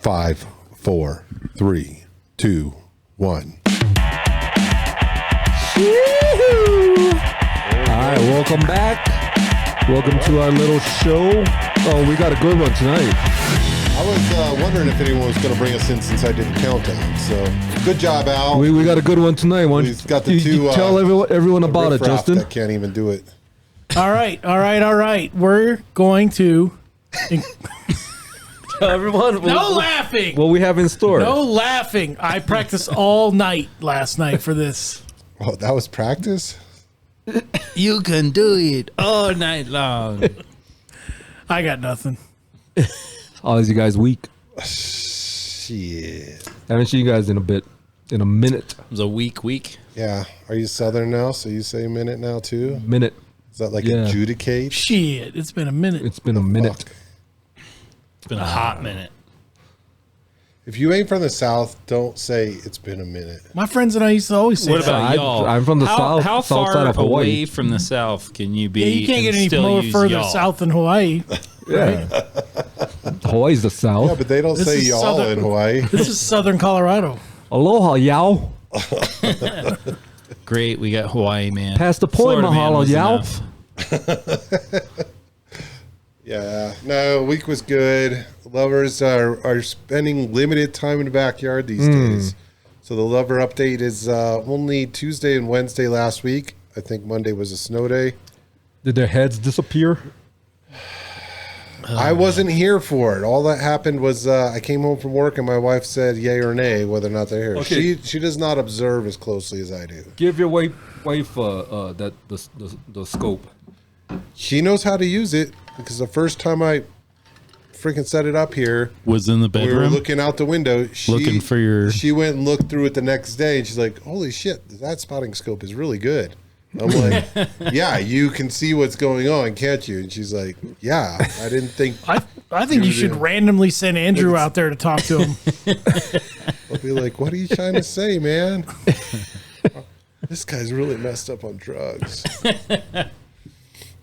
5, 4, 3, 2, 1. All right, welcome back. Welcome to our little show. Oh, we got a good one tonight. I was wondering if anyone was going to bring us in since I did the countdown. So, good job, Al. We got a good one tonight. Why don't We've got the two. you tell everyone about it, Justin. I can't even do it. All right. We're going to. Tell everyone. No laughing. What we have in store. No laughing. I practiced all night last night for this. Oh, that was practice? You can do it all night long. I got nothing. How is you guys' week? Shit. Haven't seen you guys in a minute. It was a week. Yeah. Are you Southern now? So you say minute now too? Minute. Is that like Yeah. adjudicate? Shit. It's been a minute. It's been a minute. Fuck. It's been a hot minute. If you ain't from the South, don't say it's been a minute. My friends and I used to always say What that. about y'all? I'm from the south. How south far side of Hawaii. away from the south can you be? Yeah, you can't get and any still more use further y'all? south than Hawaii. Yeah. Hawaii's the south. Yeah, but they don't This say is y'all Southern- in Hawaii. This is southern Colorado. Aloha, y'all. Great, we got Hawaii, man. Pass the point, Florida man mahalo, was y'all. enough. Yeah, no, week was good. Lovers are spending limited time in the backyard these days. So the lover update is only Tuesday and Wednesday last week. I think Monday was a snow day. Did their heads disappear? I wasn't here for it. All that happened was I came home from work and my wife said yay or nay whether or not they're here. Okay. She does not observe as closely as I do. Give your wife the scope. She knows how to use it because the first time I freaking set it up here, Was in the we were bedroom. looking out the window. Looking for your- She went and looked through it the next day, and she's like, "Holy shit, that spotting scope is really good." I'm like, "Yeah, you can see what's going on, can't you?" And she's like, "Yeah, I didn't think." I think you should randomly send Andrew out there to talk to him. I'll be like, "What are you trying to say, man? This guy's really messed up on drugs."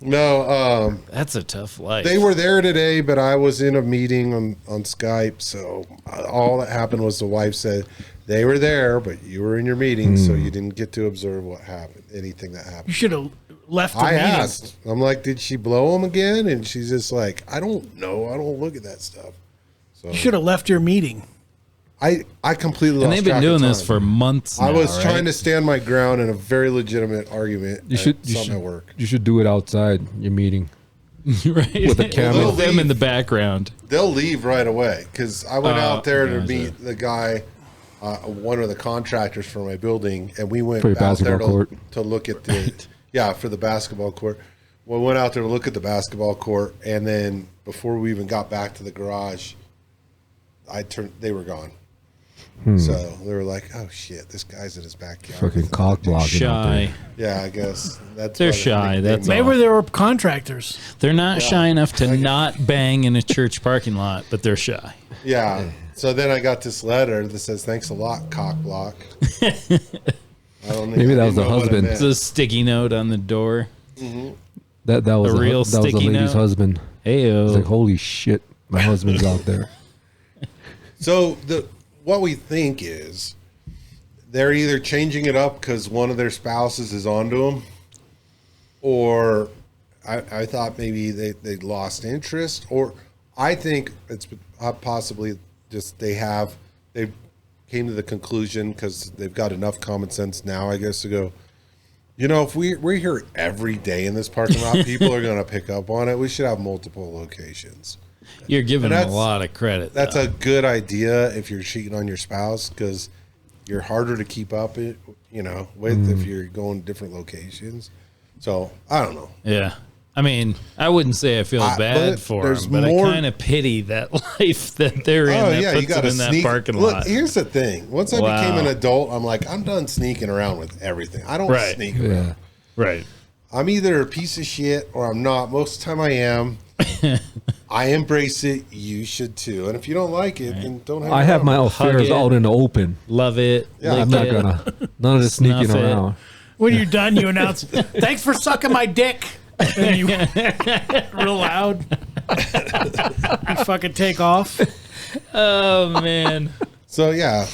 No, That's a tough life. they were there today, but I was in a meeting on Skype. So all that happened was the wife said they were there, but you were in your meeting, so you didn't get to observe what happened, anything that You happened. should have left the I meeting. asked. I'm like, did she blow him again? And she's just like, I don't know. I don't look at that stuff. So You should have left your meeting. I completely and lost they've been track doing of this time. for months. I now, was right? trying to stand my ground in a very legitimate argument. You should at work. You should do it outside your meeting. right with a camera. with them in the background. They'll leave right away because I went out there to gotcha. meet the guy, one of the contractors for my building, and we went For your out there basketball court. to look at the for the basketball court. We went out there to look at the basketball court, and then before we even got back to the garage, they were gone. So they were like, "Oh shit, this guy's in his backyard." Fucking cock blocking out there. Shy. Yeah, I guess that's They're why they shy, nicknamed that's me. all. Maybe they were contractors. They're not shy enough to not bang in a church parking lot, but they're shy. Yeah. So then I got this letter that says, "Thanks a lot, cock block." I don't Maybe that was the know what it husband. meant. It's a sticky note on the door. That was A real that was the sticky lady's note. husband. Hey, I was like, holy shit, my husband's out there. So what we think is they're either changing it up because one of their spouses is onto them, or I thought maybe they lost interest, or I think it's possibly just they came to the conclusion because they've got enough common sense now, I guess, to go, you know, if we're here every day in this parking lot, people are going to pick up on it. We should have multiple locations. you're giving And them a that's- lot of credit. That's though. a good idea if you're cheating on your spouse because you're harder to keep up with if you're going to different locations. So I don't know. Yeah. I mean, I wouldn't say I feel but bad for there's them, but more- I kind of pity that life that they're in that puts them in that parking Look, lot. here's the thing. Once I Wow. became an adult, I'm like, I'm done sneaking around with everything. I don't Right. sneak around. Yeah. Right. I'm either a piece of shit or I'm not. Most of the time I am. I embrace it. You should too. And if you don't like it, then don't have I have my around. affairs it. out in the open. Love it. Yeah, lick I'm not it. gonna none of the Snuff sneaking it. around. When you're done, you announce, "Thanks for sucking my dick." And you real loud. You fucking take off. Oh man. So yeah,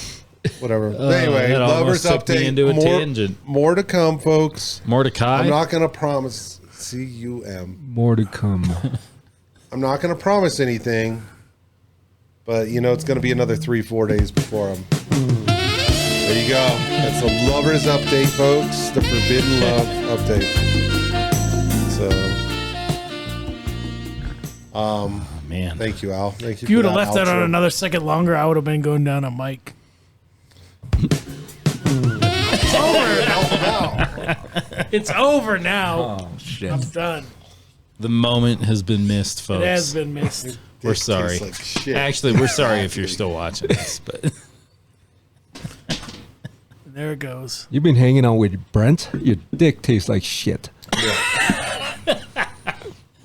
whatever. Anyway, that lovers almost took me update. into a tangent. More to come, folks. Mordecai. I'm not gonna promise. CUM. More to come. I'm not gonna promise anything, but it's gonna be another 3-4 days before I'm. There you go. That's the lovers update, folks. The forbidden love update. So, man. thank you, Al. Thank you. If you for would have left that on outro. another second longer, I would have been going down on Mike. It's over now. Oh shit. I'm done. The moment has been missed, folks. It has been missed. We're Dick sorry. tastes like shit. Actually, we're sorry if you're still watching this, but There it goes. You've been hanging out with Brent. Your dick tastes like shit.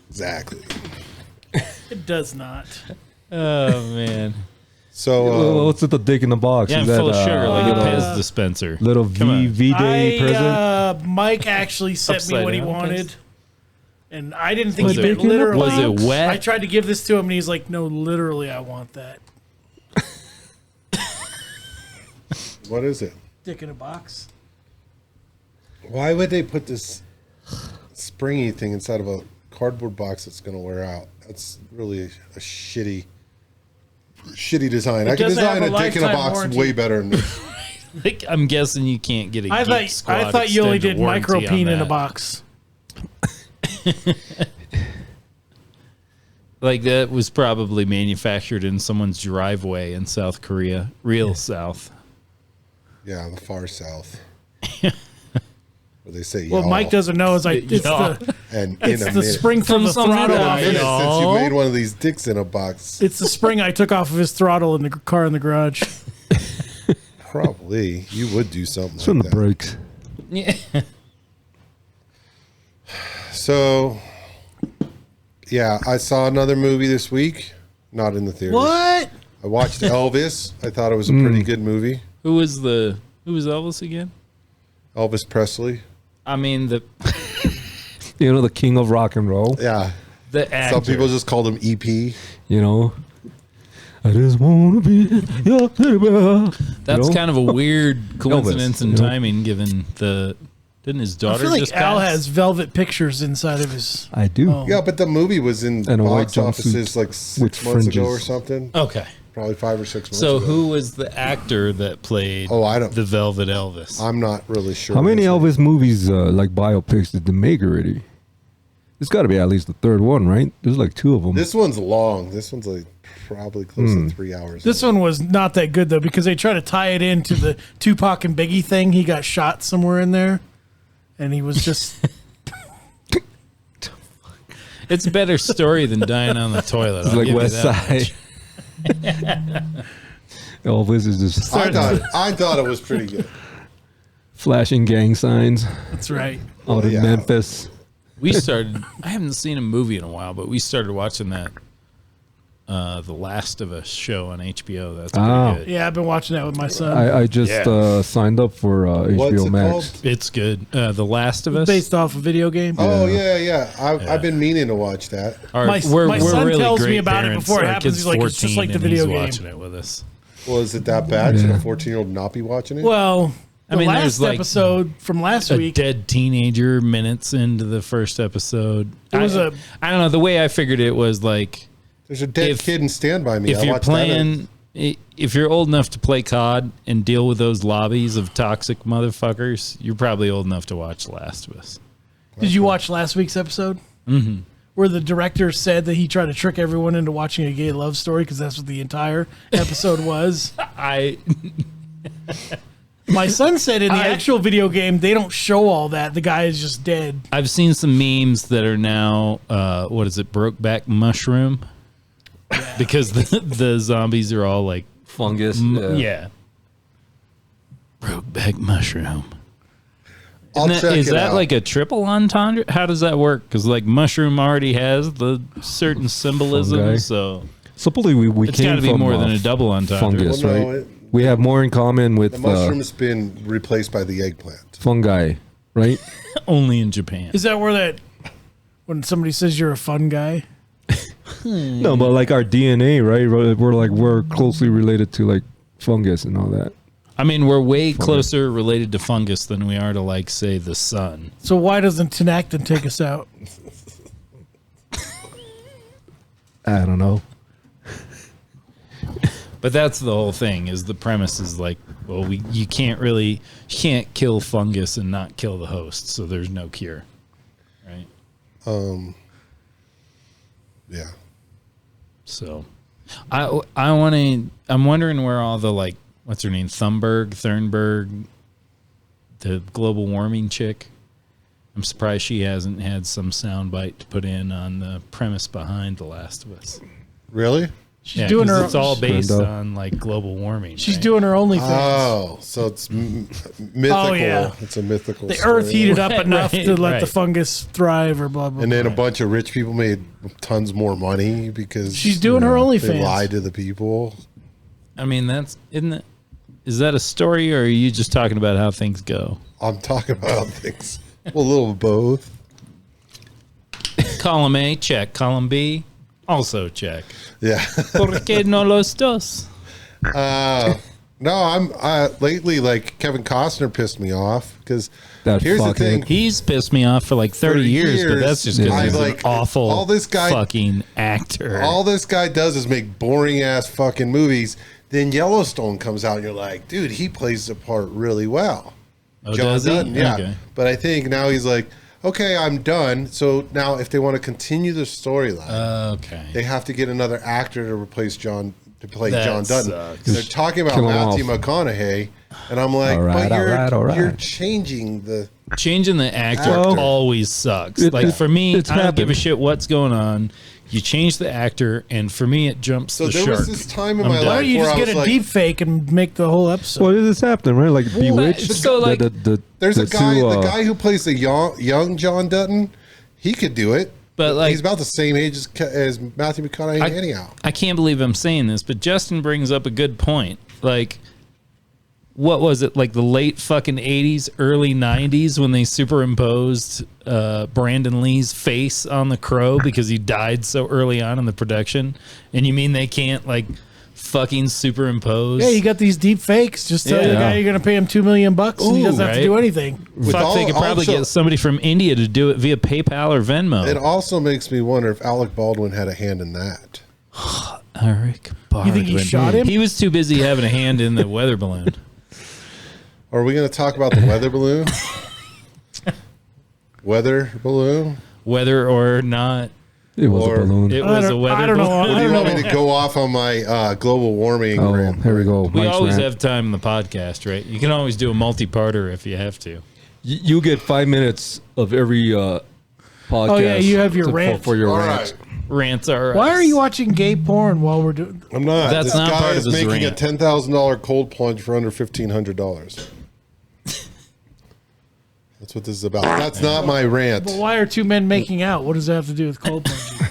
Exactly. It does not. oh man. So, What's with the dick in the box? Yeah, Is full of that, sugar like a uh, Pez dispenser. little Come on. V-Day present? Mike actually sent me Upside what he down, wanted. Pez? And I didn't think Was he it- meant literally. was it wet? I tried to give this to him, and he's like, no, literally, I want that. what is it? Dick in a box. Why would they put this springy thing inside of a cardboard box that's going to wear out? That's really a shitty design. I could doesn't design have a a dick in a lifetime box warranty. way better than this. Like, I'm guessing you can't get a I Geek Squad thought you only extended did micro warranty on peen in a that. box. Like that was probably manufactured in someone's driveway in South Korea, real South. Yeah, the far south. Where they say What y'all. Mike doesn't know is it's Y'all. the And it's in a the minute. spring from the Some throttle. In a Yeah, minute since you y'all. made one of these dicks in a box. It's the spring I took off of his throttle in the car in the garage. Probably. You would do something It's on like the that. brakes. Yeah. So, yeah, I saw another movie this week. Not in the theater. What? I watched Elvis. I thought it was a pretty good movie. Who was Elvis again? Elvis Presley. I mean the The king of rock and roll. Yeah. actor. Some people just called him E EP. I just want to be your teddy bear. That's kind of a weird coincidence Elvis, in timing, given didn't his I daughter feel like just Al pass? has velvet pictures inside of his. I do. Oh. Yeah, but the movie was in And a white box offices jumpsuit like with 6 months ago or fringes. something. Okay. Probably 5 or 6 months So ago. who was the actor that played Oh, I don't- the Velvet Elvis? I'm not really sure. How many honestly. Elvis movies, like biopics, did they make already? It's got to be at least the third one, right? There's like 2 of them. This one's long. This one's like probably close to 3 hours. This one was not that good though because they try to tie it into the Tupac and Biggie thing. He got shot somewhere in there, and he was just. It's a better story than dying on the toilet. It's I'll like give you West that Side. much. Elvis is just I thought it was pretty good. flashing gang signs That's right. out in yeah. Memphis. We started. I haven't seen a movie in a while, but we started watching that The Last of Us show on HBO. That's pretty Ah. good. Yeah, I've been watching that with my son. I just Yeah. signed up for What's HBO it Max. called? It's good. The Last of Us. Based off a video game. Oh yeah. I've been meaning to watch that. My son tells me about it before it Our happens. kid's He's like, it's just 14 like the and video he's game. watching it with us. Well, is it that bad? Should Yeah. a 14-year-old not be watching it? Well, the mean, last there's, like, episode from last A week. dead teenager minutes into the first episode. It was I don't know. The way I figured it was like, There's a dead if- kid in Stand By Me. if I you're watched that. playing, if you're old enough to play COD and deal with those lobbies of toxic motherfuckers, you're probably old enough to watch The Last of Us. Did you watch last week's episode? Mm-hmm. Where the director said that he tried to trick everyone into watching a gay love story because that's what the entire episode was. My son said in the actual video game they don't show all that. The guy is just dead. I've seen some memes that are now, what is it, Brokeback Mushroom? Because the zombies are all like, Fungus. yeah. Brokeback Mushroom. I'll check Is it that out. like a triple entendre? How does that work? Because like mushroom already has the certain symbolism, Fungi. so Supposedly we it's came got to be from more than a double entendre. fungus, Well, no, right? We have more in common with the mushroom's been replaced by the eggplant. fungi, right? Only in Japan. Is that where that when somebody says you're a fun guy? No, but like our DNA, right? We're closely related to like fungus and all that. I mean, we're way closer related to fungus than we are to, like, say, the sun. So why doesn't Tenactin take us out? I don't know. But that's the whole thing. Is the premise is like, well, you can't kill fungus and not kill the host, so there's no cure, right? Yeah. So, I'm wondering where all the, like, what's her name, Thunberg, the global warming chick. I'm surprised she hasn't had some soundbite to put in on the premise behind The Last of Us. Really? She's doing 'cause her. It's all based on, like, global warming. She's right? doing her OnlyFans. Oh, so it's mythical. Oh, yeah. It's a mythical The story. Earth heated up enough to let the right. fungus thrive, or blah blah. And then blah. a bunch of rich people made tons more money because She's doing her they OnlyFans. lied to the people. I mean, is that a story, or are you just talking about how things go? I'm talking about things. Well, a little of both. Column A, check. Column B, also check. Yeah. ¿Por qué no los dos? No, I'm lately, like, Kevin Costner pissed me off because That here's the fuckhead. thing. He's pissed me off for like 30 For years, but years, that's just because I he's like an awful all this guy- fucking actor. All this guy does is make boring ass fucking movies. Then Yellowstone comes out and you're like, dude, he plays the part really well. Oh, does he? Yeah. Okay. But I think now he's like, okay, I'm done. So now if they want to continue the storyline, Okay. they have to get another actor to replace John play That John Dutton. sucks. They're talking about Kill him Matthew off. McConaughey, and I'm like, All right, but all right. you're changing the. Changing the actor Actor. always sucks. It- like, it- for me, I it's don't give a happened. shit what's going on. You change the actor, and for me, it jumps So the there shark. was this time in I'm my done. Why life don't you where just I get was a like, deep fake and make the whole episode? What is this happening, right? Like Bewitched. so, like, there's the a guy, two, the guy who plays the young John Dutton. He could do it, But, like, he's about the same age as Matthew McConaughey anyhow. I can't believe I'm saying this, but Justin brings up a good point. Like, what was it, like the late fucking 80s, early 90s when they superimposed Brandon Lee's face on the crow because he died so early on in the production? And you mean they can't, like, fucking superimpose? Yeah, you got these deep fakes. Just tell the Yeah. guy you're going to pay him $2 million, and he Ooh, doesn't have to right? do anything. Fuck, they could probably also- get somebody from India to do it via PayPal or Venmo. It also makes me wonder if Alec Baldwin had a hand in that. Eric Baldwin. You think he shot him? He was too busy having a hand in the weather balloon. Are we going to talk about the weather balloon? Weather balloon? Whether or not It was Or- a balloon. it I was a don't- weather I don't know. balloon. Or do I you don't want me to go off on my global warming Oh, rant? here we go. We Mike's always rant. have time in the podcast, right? You can always do a multi-parter if you have to. You get 5 minutes of every podcast. Oh, yeah, you have your rant. for your All rant. right. Rants are. Why are you watching gay porn while we're doing? I'm not. That's this not guy part is of his making rant. a $10,000 cold plunge for under $1,500. That's what this is about. That's not my rant. But why are two men making out? What does that have to do with cold plunging?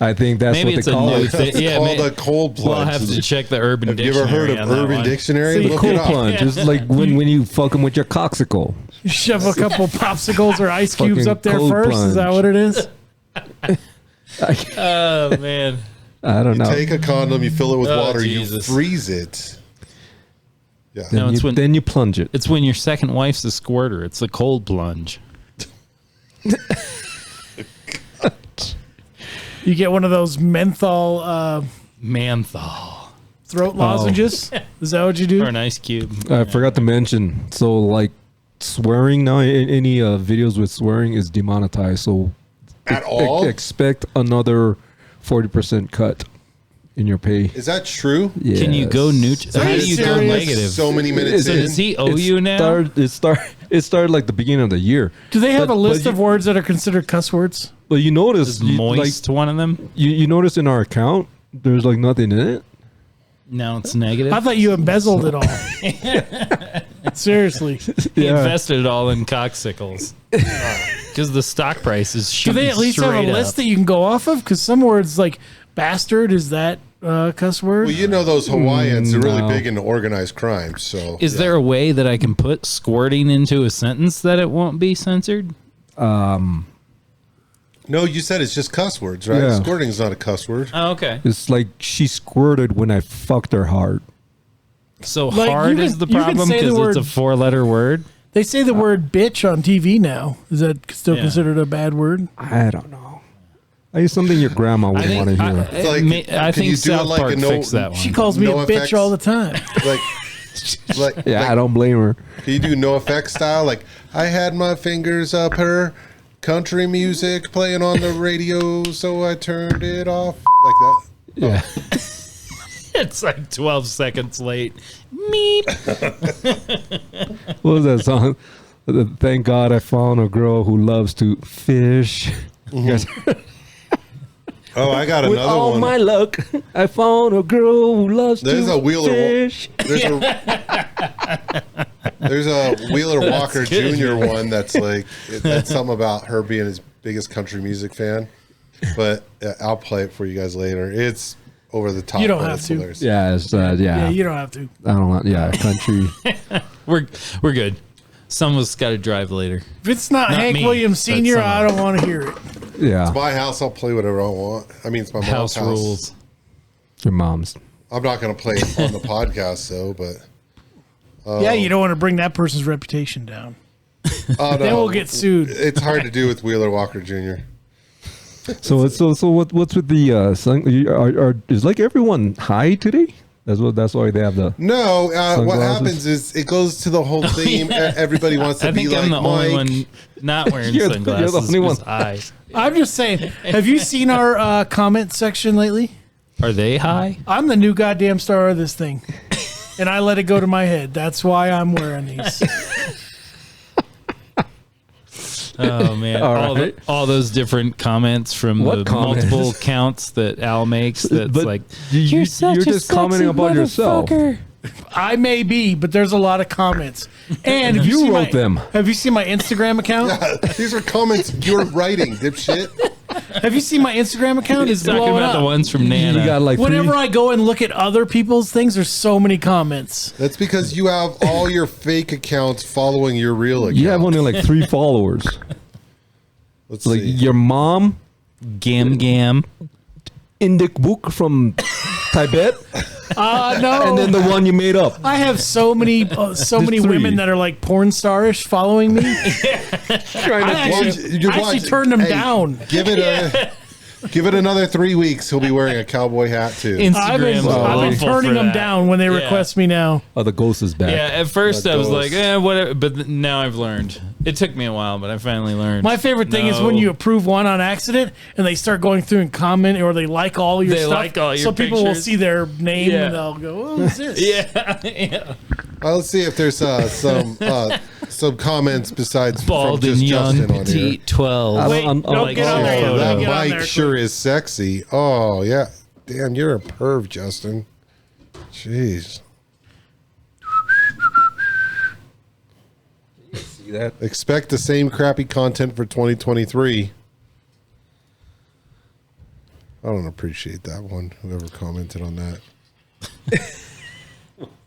I think that's Maybe what it's they a call new it. thing. It's Yeah, called may- a cold We'll plunge. have to check the Urban Have you Dictionary. ever heard of on that Urban one. Dictionary? See, Look Cold it up. plunge. It's like when you fuck them with your coxicle. You shove a couple popsicles or ice cubes Fucking up there cold first. Is that plunge. what it is? Oh man, I don't know. Take a condom, you fill it with Oh, water, Jesus. you freeze it. Yeah. No, it's when- then you plunge it. it's when your second wife's a squirter. It's a cold plunge. You get one of those menthol Manthol throat lozenges. Is that what you do? or an ice cube. I forgot to mention. So, like, swearing now, any videos with swearing is demonetized. So, At all? expect another 40% cut in your pay. Is that true? Yes. Can you go neutral? Are How you do you go serious? negative? So many minutes So in. does he owe you now? It started like the beginning of the year. Do they have But- a list but of words that are considered cuss words? But you notice, Is moist one of them? you notice in our account, there's like nothing in it. No, it's negative. I thought you embezzled it all. Seriously. He Yeah. invested it all in cocksicles because the stock price is Do shooting they at least have a straight list up. that you can go off of? Because some words like bastard, is that cuss word? Well, you know those Hawaiians are really No. big into organized crime. So Is yeah. there a way that I can put squirting into a sentence that it won't be censored? No, you said it's just cuss words, right? Yeah. Squirting is not a cuss word. Oh, okay. It's like she squirted when I fucked her hard. So Like, hard you is can- the you can problem say the because it's word- a 4-letter word. They say the word bitch on TV now. Is that still Yeah. considered a bad word? I don't know. It's something your grandma would want to hear. It's like, I can think you do it South like a Park no- fixed that one. She calls me No a bitch effects. all the time. like, Yeah, like, I don't blame her. can you do no effects style? Like, I had my fingers up her country music playing on the radio, so I turned it off. Like that. Yeah. It's like 12 seconds late. Meep. What was that song? Thank God I found a girl who loves to fish. You guys- Oh, I got With another all one. my luck, I found a girl who loves There's to a Wheeler fish. There's a Wheeler Walker good. Jr. one that's like that's something about her being his biggest country music fan. But I'll play it for you guys later. It's over the top. You don't but have it's to. hilarious. Yeah, it's, yeah. Yeah, you don't have to. I don't want. Yeah, country. We're good. Some of us got to drive later. If it's not Not Hank me, Williams but Sr., someone. I don't want to hear it. Yeah, My house, I'll play whatever I want. I mean, it's my mom's House rules. your mom's. I'm not going to play it on the podcast, though. But Yeah, you don't want to bring that person's reputation down. oh, no. Then we'll get sued. It's hard to do with Wheeler Walker Jr. So what's with the sun? Is like everyone high today? That's why they have the. No, what Sunglasses? happens is it goes to the whole theme. Everybody wants to I be think like I'm the only Mike. one not wearing You're the sunglasses. only one. I. I'm just saying, have you seen our comment section lately? Are they high? I'm the new goddamn star of this thing. And I let it go to my head. That's why I'm wearing these. Oh man! All right. All those different comments from What the comments? multiple accounts that Al makes. That's But like you're just commenting about yourself. I may be, but there's a lot of comments. And have You seen wrote them. Have you seen my Instagram account? These are comments you're writing, dipshit. Have you seen my Instagram account? he's It's talking blowing about up. the ones from Nana. You got like Whenever three. I go and look at other people's things, there's so many comments. That's because you have all your fake accounts following your real account. You have only like 3 followers. Let's Like see. your mom, Gam Gam. Indic book from Tibet, No. and then the one you made up. I have so many three. women that are like porn starish following me. I actually turned them down. Give it another 3 weeks. He'll be wearing a cowboy hat too. I've been, Instagram's I've been awful turning for them that. down when they Yeah. request me now. Oh, the ghost is back. Yeah, at first That I was goes. like, whatever. But now I've learned. It took me a while, but I finally learned. My favorite thing is when No. you approve one on accident and they start going through and comment or they like all your They stuff. like all your so people will pictures. see their name Yeah. and they'll go, "Oh, what's this?" Yeah, yeah. Let's see if there's some comments besides Bald from and just young, Justin on here. petite, 12. Wait, don't like get on there. Oh, Don't that get on Mike there. sure is sexy. Oh yeah, damn, you're a perv, Justin. Jeez. See that? Expect the same crappy content for 2023. I don't appreciate that one. Whoever commented on that.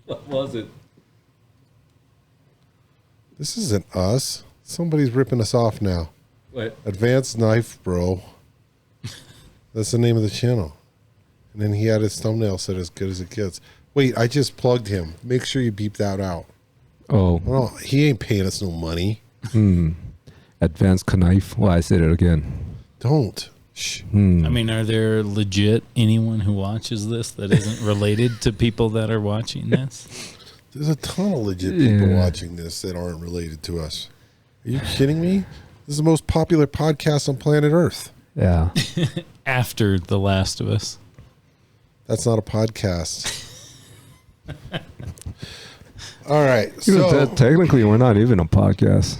What was it? This isn't us. Somebody's ripping us off now. Wait. Advanced Knife Bro. That's the name of the channel. And then he had his thumbnail set as good as it gets. Wait, I just plugged him. Make sure you beep that out. Oh, Well, he ain't paying us no money. advanced knife. Well, I said it again. Don't. Shh. I mean, are there legit anyone who watches this that isn't related to people that are watching this? There's a ton of legit people Yeah. watching this that aren't related to us. Are you kidding me? This is the most popular podcast on planet Earth. Yeah. After The Last of Us. That's not a podcast. All right. Even So, technically, we're not even a podcast.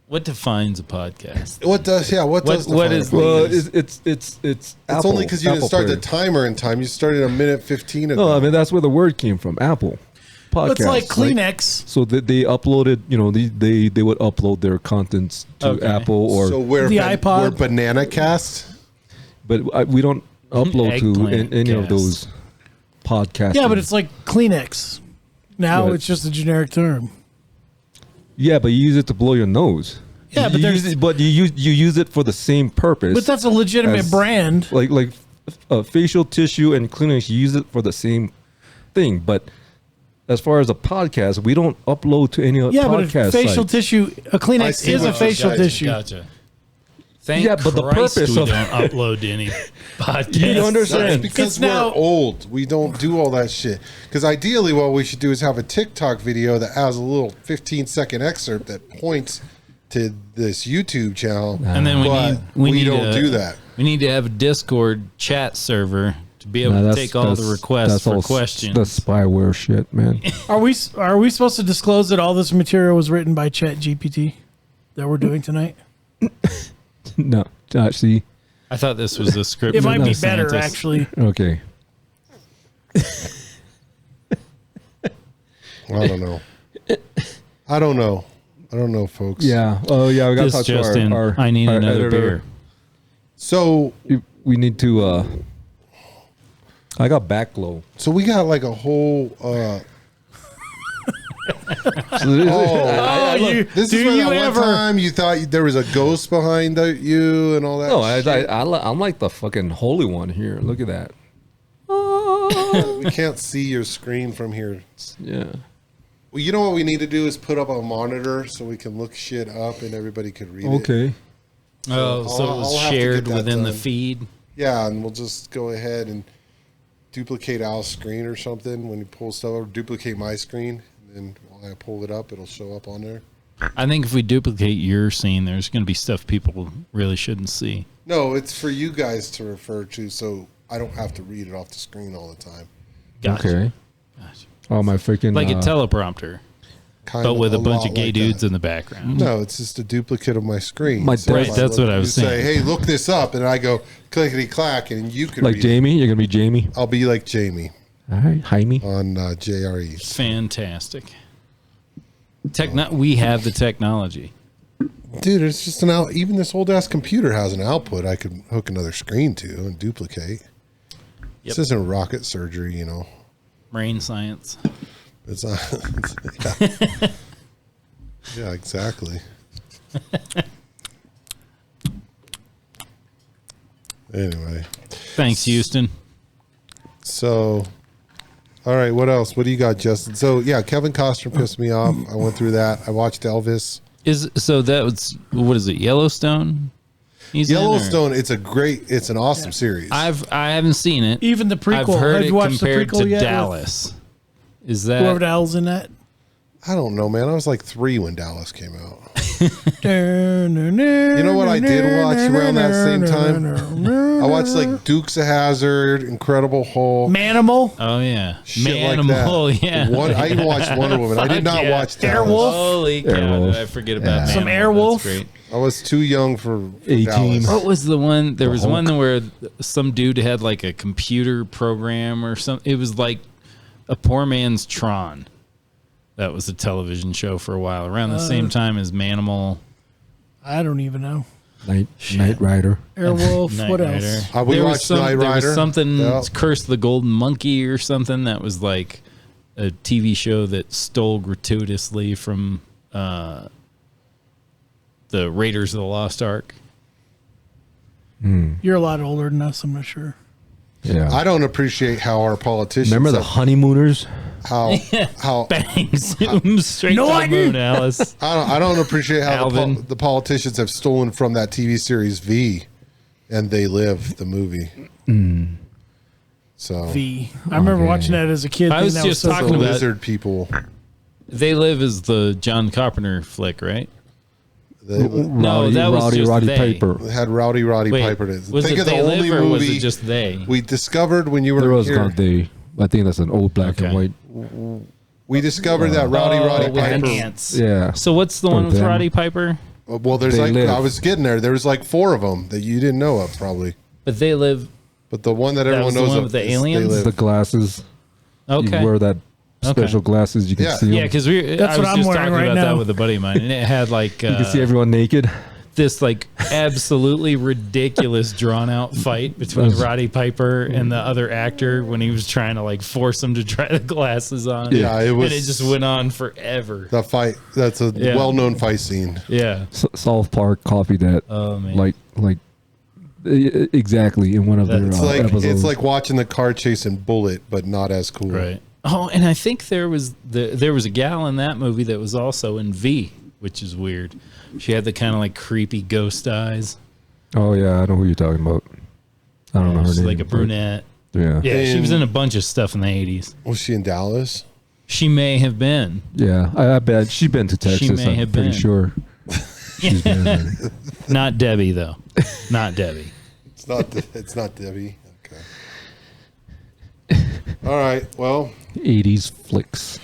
What defines a podcast? what does What define is a podcast? Well, Please. it's It's only because you didn't start the timer in time. You started a minute 15 ago. No, I mean that's where the word came from. Apple podcast. It's like Kleenex. So they uploaded, they would upload their contents to Okay. Apple or, so we're, The iPod. we're Banana Cast. but we don't upload to Eggplant any of cast. those podcasts. Yeah, but it's like Kleenex. Now Right. it's just a generic term. yeah, but you use it to blow your nose. Yeah, but you use it for the same purpose. But that's a legitimate as- brand. like facial tissue and Kleenex, you use it for the same thing. But as far as a podcast, we don't upload to any Yeah, but podcast a facial sites. tissue, a I Kleenex see is a what you facial guys- tissue. Gotcha. Thank Yeah, but the Christ purpose we of- don't upload to any podcast. You understand? That's because It's we're now- old. We don't do all that shit. Because ideally, what we should do is have a TikTok video that has a little 15-second excerpt that points to this YouTube channel. And then but we need don't to- do that. We need to have a Discord chat server to be able Nah, to that's- take all the that's- requests that's for all questions. The spyware shit, man. Are we supposed to disclose that all this material was written by ChatGPT that we're doing tonight? No, see, I thought this was a script. It from might be the better, scientist. actually. okay. I don't know. I don't know. I don't know, folks. Yeah. Oh, yeah. We got to This talk to Justin, our I need our another editor. beer. So We need to. I got back glow. so we got like a whole. Oh, This do is where you that ever? one time you thought there was a ghost behind you and all that. No, shit? I'm like the fucking holy one here. Look at that. We can't see your screen from here. Yeah. Well, you know what we need to do is put up a monitor so we can look shit up and everybody could read it. Okay. Oh, so it was I'll have to shared get that within the done. feed. Yeah, and we'll just go ahead and duplicate Al's screen or something when you pull stuff or duplicate my screen. And then when I pull it up, it'll show up on there. I think if we duplicate your scene, there's going to be stuff people really shouldn't see. No, it's for you guys to refer to so I don't have to read it off the screen all the time. Gotcha. Okay. Gotcha. Oh, my freaking. Like a teleprompter, Kind but with a bunch lot of gay like dudes that. in the background. No, it's just a duplicate of my screen. My So dad- if Right, that's look- what I was you saying. Say, hey, look this up, and I go clickety clack, and you can like read Jamie. You're gonna be Jamie. it. I'll be like Jamie All right, Jaime. on JRE. Fantastic. We have the technology. Dude, it's just an out. Even this old ass computer has an output I could hook another screen to and duplicate. Yep. This isn't rocket surgery, you know. Brain science. It's not. Yeah, yeah, exactly. Anyway, Thanks, Houston. so all right, what else? What do you got, Justin? So yeah, Kevin Costner pissed me off. I went through that. I watched Elvis. That was, what is it? Yellowstone. He's in, or- Yellowstone. It's an awesome series. I haven't seen it. Even the prequel. I've heard Have it you watched the compared prequel to yet? Dallas. Is Whoever that the hell's in that? I don't know, man. I was like 3 when Dallas came out. You know what I did watch around that same time? I watched like Dukes of Hazzard, Incredible Hulk, Oh Manimal. yeah, shit like Manimal. that. Yeah. I even watched Wonder Woman. I did not yeah. watch Dallas. Airwolf. Holy cow! Airwolf. Did I forget about Yeah. Some Manimal. Airwolf. That's great. I was too young for A-Team. Dallas. What was the one? There was Hulk. one where some dude had like a computer program or something. It was like a poor man's Tron. That was a television show for a while, around the same time as Manimal. I don't even know. Night Rider. Airwolf. Knight What Rider. else? We There was watched Knight There Rider. was something, Yeah. Curse the Golden Monkey or something, that was like a TV show that stole gratuitously from the Raiders of the Lost Ark. You're a lot older than us. I'm not sure. Yeah. I don't appreciate how our politicians Remember the honeymooners? how Bang! Zoom straight No, to I the moon, didn't. Alice. I don't appreciate how Alvin. the politicians have stolen from that TV series V, and They Live the movie. So V. I remember watching that as a kid. I was thinking that just so talking the cool. about- lizard people. They Live is the John Carpenter flick, right? They No, that was just Roddy They. Piper. had Rowdy Wait, Piper. in it. was Think it of the They only Live or was movie it just They? we discovered when you were There was here. called the. I think that's an old black and Okay. white. We discovered that Roddy with Piper. ants. Yeah. So what's the one with them. Roddy Piper? Well, there's They like Live. I was getting there. There's like 4 of them that you didn't know of, probably. But They Live. But the one that everyone was the knows one of with the is aliens? They Live. The glasses. Okay. You wear that special glasses. You can Yeah. see Yeah, them. because That's I what was I'm just wearing talking right about now. that with a buddy of mine, and it had like You can see everyone naked. this like absolutely ridiculous drawn out fight between Roddy Piper and the other actor when he was trying to like force him to try the glasses on. Yeah, it was. And it just went on forever. The fight. That's a well-known fight scene. Yeah. South Park copied that. Oh man. Like exactly in one of their episodes. It's like watching the car chasing Bullet, but not as cool. Right. Oh, and I think there was a gal in that movie that was also in V, which is weird. She had the kind of like creepy ghost eyes. Oh yeah, I know who you're talking about. I don't know her She's name. like a brunette. Yeah. Yeah, she And- was in a bunch of stuff in the 80s. Was she in Dallas? She may have been. Yeah, I bet she's been to Texas. may I'm have pretty been. sure. She's been there. Not Debbie though. Not Debbie. It's not. It's not Debbie. Okay. All right. Well, 80s flicks.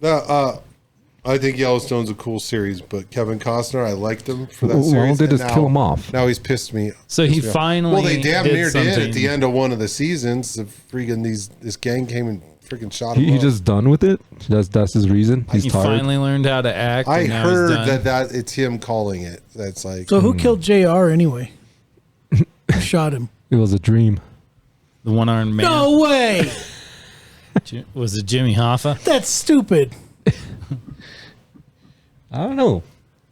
I think Yellowstone's a cool series, but Kevin Costner, I liked him for that Well, series. they and just kill him off. Now he's pissed me. So he pissed me off. finally Well, they damn did near did at something. the end of one of the seasons. The freaking this gang came and freaking shot him. He up. just done with it. That's his reason. He's He tired. finally learned how to act. I and now he's heard done. that it's him calling it. That's like So who killed JR anyway? Who shot him? It was a dream. The one-armed man. No way. Was it Jimmy Hoffa? That's stupid. I don't know.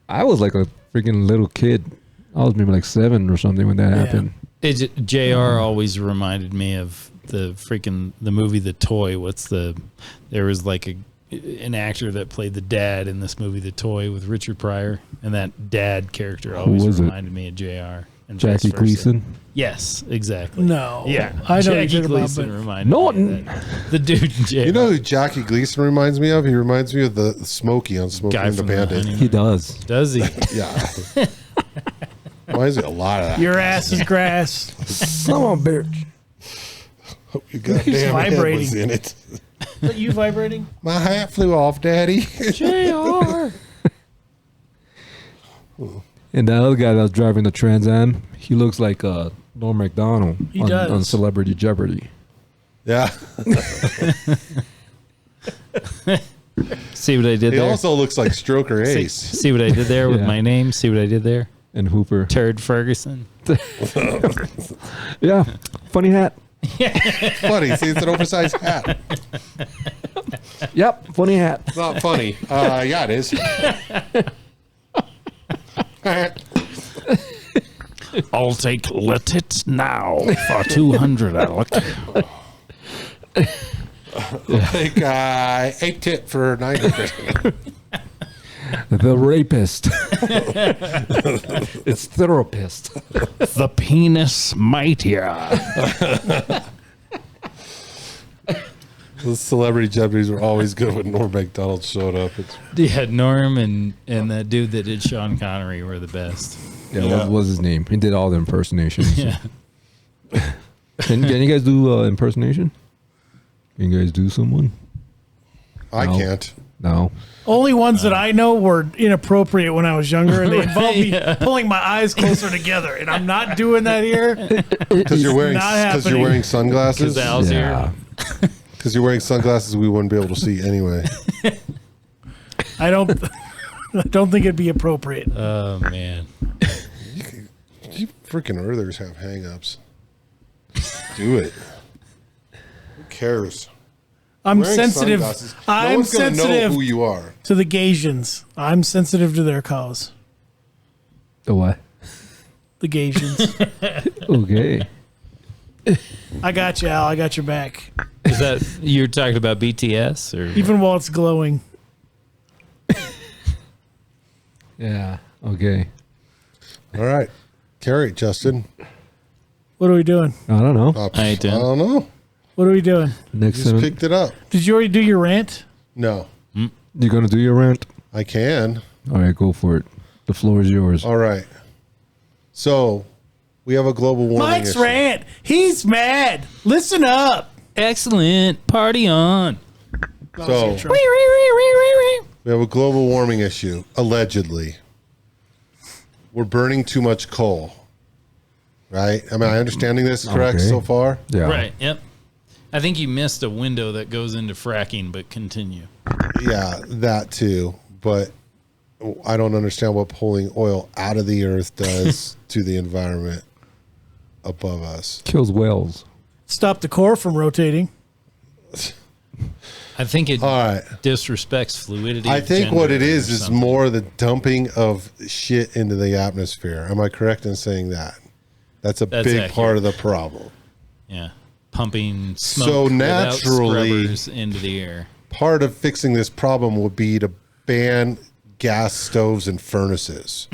I was like a freaking little kid. I was maybe like 7 or something when that happened. JR always reminded me of the movie The Toy. There was like an actor that played the dad in this movie The Toy with Richard Pryor, and that dad character always was it? reminded me of JR. And vice Jackie versa. Gleason. Yes, exactly. No. Yeah, I know what Jackie you're talking about, Gleason but reminded No, me of that. The dude in JR. you know who Jackie Gleason reminds me of? He reminds me of the Smokey on Smokey Guy and the from The Bandit. Honeymoon. He does. Does he? Yeah. Reminds me a lot of that. your ass is grass. Son of a bitch. You goddamn head vibrating. was in it. Is that you vibrating? My hat flew off, Daddy. JR. And that other guy that was driving the Trans Am, he looks like Norm Macdonald He on, does. on Celebrity Jeopardy. Yeah. See what I did He there? also looks like Stroker See, Ace. see what I did there with Yeah. my name? See what I did there? And Hooper. Turd Ferguson. Yeah. Funny hat. Funny. See, it's an oversized hat. Yep. Funny hat. It's not funny. Yeah, it is. I'll take let it now for 200, Alec. Like a tip for 90%. The rapist. It's therapist. The penis mightier. The Celebrity Jeopardies were always good when Norm Macdonald showed up. Yeah, Norm and that dude that did Sean Connery were the best. Yeah, Yeah. what was his name? He did all the impersonations. Yeah. Can you guys do impersonation? Can you guys do someone? I No. can't. No. Only ones that I know were inappropriate when I was younger, and they involved me Yeah. pulling my eyes closer together. And I'm not doing that here. Because you're wearing not because you're happening. wearing sunglasses. Because Al's Yeah. here. Because you're wearing sunglasses, we wouldn't be able to see anyway. I don't think it'd be appropriate. Oh, man. You freaking Earthers have hang-ups. Do it. Who cares? I'm Wearing sensitive. sunglasses. No I'm one's gonna know sensitive who you are. to the Gaysians. I'm sensitive to their cause. The what? The Gaysians. Okay. I got you, Al. I got your back. Is that you're talking about BTS or Even while it's glowing. Yeah. Okay. All right. Carry it, Justin. What are we doing? I don't know. I ain't doing. I don't know. What are we doing? Next Just time, picked it up. Did you already do your rant? No. you're gonna do your rant. I can. All right, go for it. The floor is yours. All right. So, we have a global warming Mike's issue. rant. He's mad. Listen up. Excellent. Party on. So, we have a global warming issue, allegedly. We're burning too much coal. Right? Am I understanding this correct Okay. so far? Yeah. Right. Yep. I think you missed a window that goes into fracking, but continue. Yeah, that too. But I don't understand what pulling oil out of the earth does to the environment above us. Kills whales. Stop the core from rotating. I think it All right. disrespects fluidity. I of think what it gender is or something. more the dumping of shit into the atmosphere. Am I correct in saying that? That's big accurate. part of the problem. Yeah, pumping smoke So without naturally- scrubbers into the air. Part of fixing this problem would be to ban gas stoves and furnaces.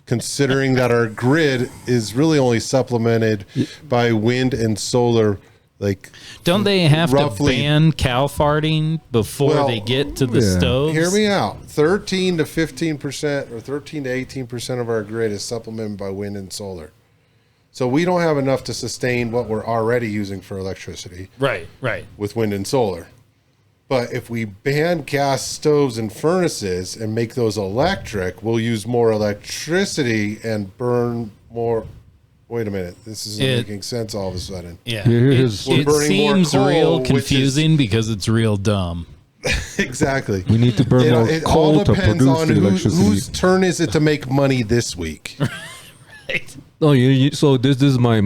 Considering that our grid is really only supplemented by wind and solar, like Don't they have roughly- to ban cow farting before Well, they get to the yeah. stoves? hear me out. 13 to 15% or 13 to 18% of our grid is supplemented by wind and solar. So we don't have enough to sustain what we're already using for electricity Right, right. with wind and solar. But if we ban gas stoves and furnaces and make those electric, we'll use more electricity and burn more. Wait a minute. This isn't making sense all of a sudden. Yeah, Here's- it We're burning more seems coal, real which is- confusing because it's real dumb. Exactly. We need to burn more It coal all to depends produce on the electricity. whose turn is it to make money this week. Right. Oh, so this is my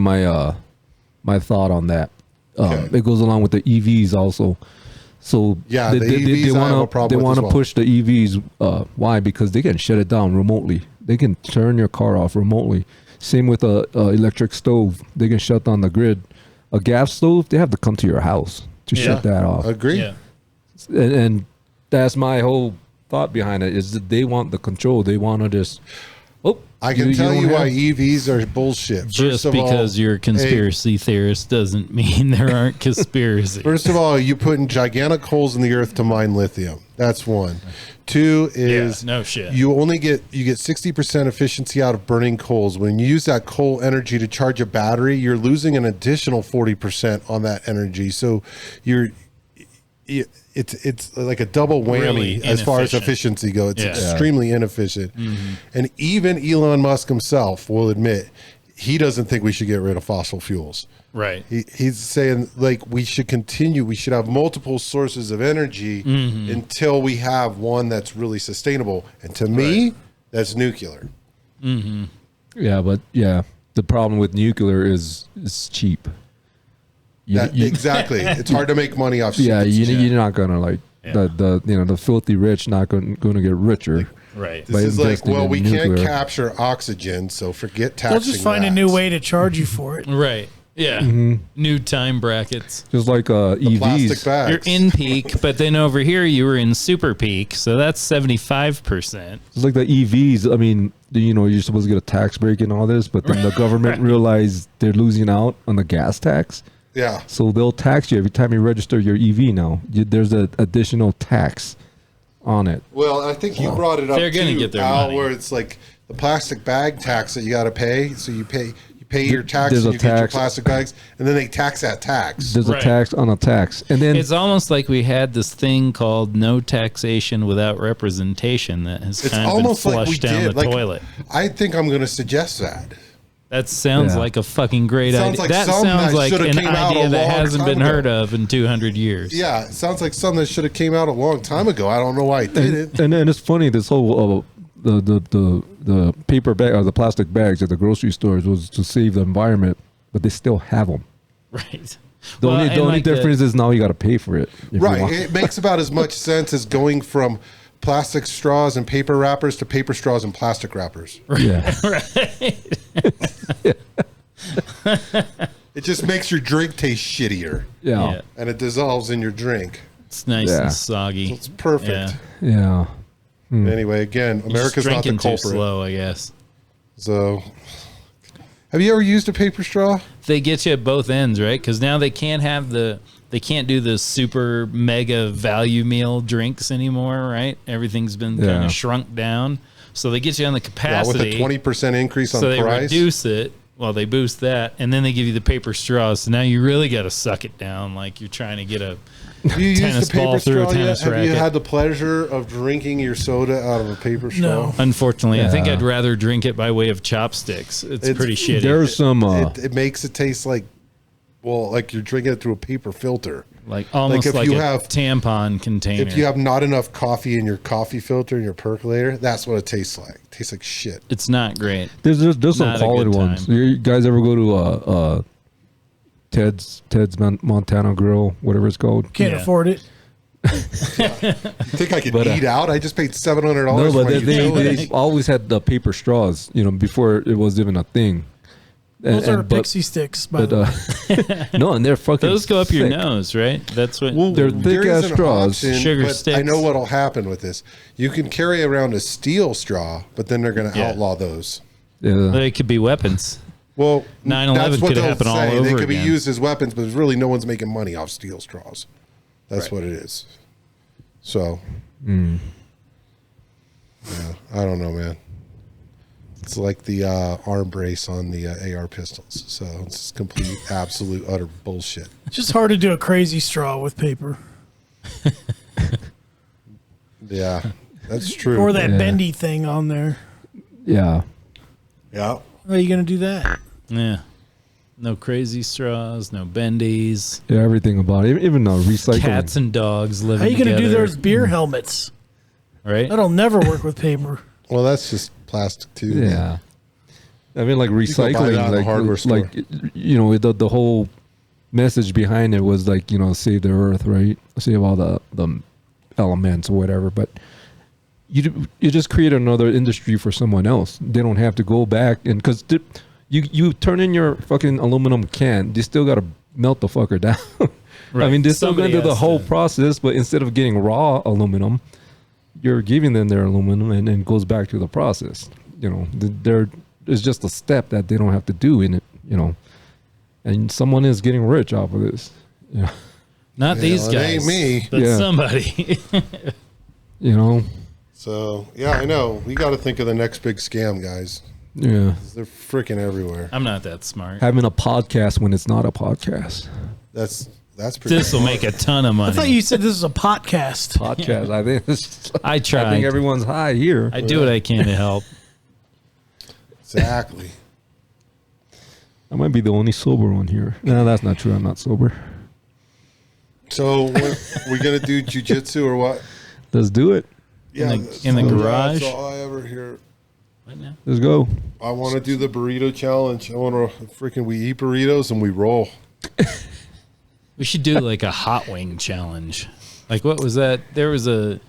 thought on that. Okay. It goes along with the EVs also. So Yeah, the EVs, I have a problem they with want as to well. push the EVs. Why? Because they can shut it down remotely. They can turn your car off remotely. Same with a electric stove. They can shut down the grid. A gas stove, they have to come to your house to shut that off. Agree. Yeah. And that's my whole thought behind it is that they want the control. They want to just. Oh, I can tell don't you why have- EVs are bullshit. Just First of all, because you're a conspiracy theorist doesn't mean there aren't conspiracies. First of all, you put in gigantic holes in the earth to mine lithium. That's one. Two is no shit. you get 60% efficiency out of burning coals. When you use that coal energy to charge a battery, you're losing an additional 40% on that energy. So it's like a double whammy Really as far as inefficient. efficiency goes. It's Yeah. extremely inefficient. And even Elon Musk himself will admit he doesn't think we should get rid of fossil fuels. Right. He's saying like we should continue. We should have multiple sources of energy until we have one that's really sustainable. And to me, that's nuclear. Yeah, but the problem with nuclear is it's cheap. Exactly. It's hard to make money off. Yeah, stupid shit. you're not gonna like the filthy rich not going to get richer. Right. This by is like, investing well, in we can't nuclear. capture oxygen, so forget taxing. They'll just find a new rats. way to charge you for it. Right. Yeah. Mm-hmm. New time brackets. Just like The plastic EVs. bags. You're in peak, but then over here you were in super peak, so that's 75%. It's like the EVs. I mean, you're supposed to get a tax break and all this, but then the government realized they're losing out on the gas tax. Yeah. So they'll tax you every time you register your EV now. There's an additional tax on it. Well, I think you brought it up. They're gonna too, get their Al, money. where it's like the plastic bag tax that you got to pay. So you pay your tax There's and a you get your tax. plastic bags, and then they tax that tax. There's Right. a tax on a tax. And then It's almost like we had this thing called no taxation without representation that has It's kind of been almost like we flushed down did. the Like, toilet. I think I'm going to suggest that. That sounds Yeah. like a fucking great Sounds idea. like that something sounds that like should've an came out idea a that long hasn't time been ago. heard of in 200 years. Yeah, it sounds like something that should have came out a long time ago. I don't know why it didn't. and it's funny, this whole the paper bag or the plastic bags at the grocery stores was to save the environment, but they still have them. Right. The Well, only, and the only like difference is now you got to pay for it. if you Right. want. It makes about as much sense as going from plastic straws and paper wrappers to paper straws and plastic wrappers. Yeah. It just makes your drink taste shittier, Yeah. Yeah. and it dissolves in your drink. It's nice Yeah. and soggy. It's perfect. Yeah. Yeah. Anyway, again, You're America's just not the drinking too culprit. slow, I guess. So, have you ever used a paper straw? They get you at both ends, right? Because now they can't do the super mega value meal drinks anymore, right? Everything's been kind Yeah. of shrunk down, so they get you on the Yeah, capacity. with a 20% increase on so they price. reduce it. Well, they boost that, and then they give you the paper straws. So now you really got to suck it down, like you're trying to get a Have you used tennis the paper ball through a straw yet? tennis Have you racket. had the pleasure of drinking your soda out of a paper straw? No. Unfortunately, I think Yeah. I'd rather drink it by way of chopsticks. It's pretty shitty. There's some. It makes it taste like, well, like you're drinking it through a paper filter. Like almost if like you a have- tampon container. If you have not enough coffee in your coffee filter and your percolator, that's what it tastes like. It tastes like shit. it's not great. There's some Not a quality good ones. time. You guys ever go to Ted's Montana Grill, whatever it's called? Can't Yeah. afford it. You think I could But, eat out? I just paid $700 No, for but my they utilities. always had the paper straws, before it was even a thing. Those are but- pixie sticks, by But the way. no, and they're fucking. Those go up your thick. nose, right? That's what. They're There thick is ass an straws. option, Sugar but I sticks. know what'll happen with this. You can carry around a steel straw, but then they're going to Yeah. outlaw those. Yeah. They could be weapons. Well, 9/11 that's what could they'll happen all say. over They could again. be used as weapons, but really no one's making money off steel straws. That's Right. what it is. So, Mm. yeah, I don't know, man. It's like the arm brace on the AR pistols. So it's complete, absolute, utter bullshit. It's just hard to do a crazy straw with paper. Yeah, that's true. Or that Yeah. bendy thing on there. Yeah. Yeah. How are you going to do that? Yeah. No crazy straws, no bendies. Yeah, everything about it. Even recycling. Cats and dogs living How are you going to do together, those beer helmets? right? That'll never work with paper. Well, that's just plastic too. Yeah. I mean, like go buy recycling, that at a hardware store. the whole message behind it was like, save the earth, right? Save all the elements or whatever. But you just create another industry for someone else. They don't have to go back and because you turn in your fucking aluminum can, they still got to melt the fucker down. I Right. mean, they're still going Somebody to do the has whole to- process, but instead of getting raw aluminum, you're giving them their aluminum and then it goes back to the process. There's just a step that they don't have to do in it, and someone is getting rich off of this. Yeah. Not these it guys. ain't me. But Yeah. somebody. So, yeah, I know. We got to think of the next big scam, guys. Yeah. They're freaking everywhere. I'm not that smart. Having a podcast when it's not a podcast. That's pretty. This will make a ton of money. I thought you said this is a podcast. Podcast. I think I tried. I think everyone's high here. I do what I can to help. Exactly. I might be the only sober one here. No, that's not true. I'm not sober. So, we're gonna do jujitsu or what? Let's do it. Yeah, in the garage? That's all I ever hear. What now? Let's go. I want to do the burrito challenge. I want to freaking we eat burritos and we roll. We should do like a hot wing challenge. Like what was that? There was a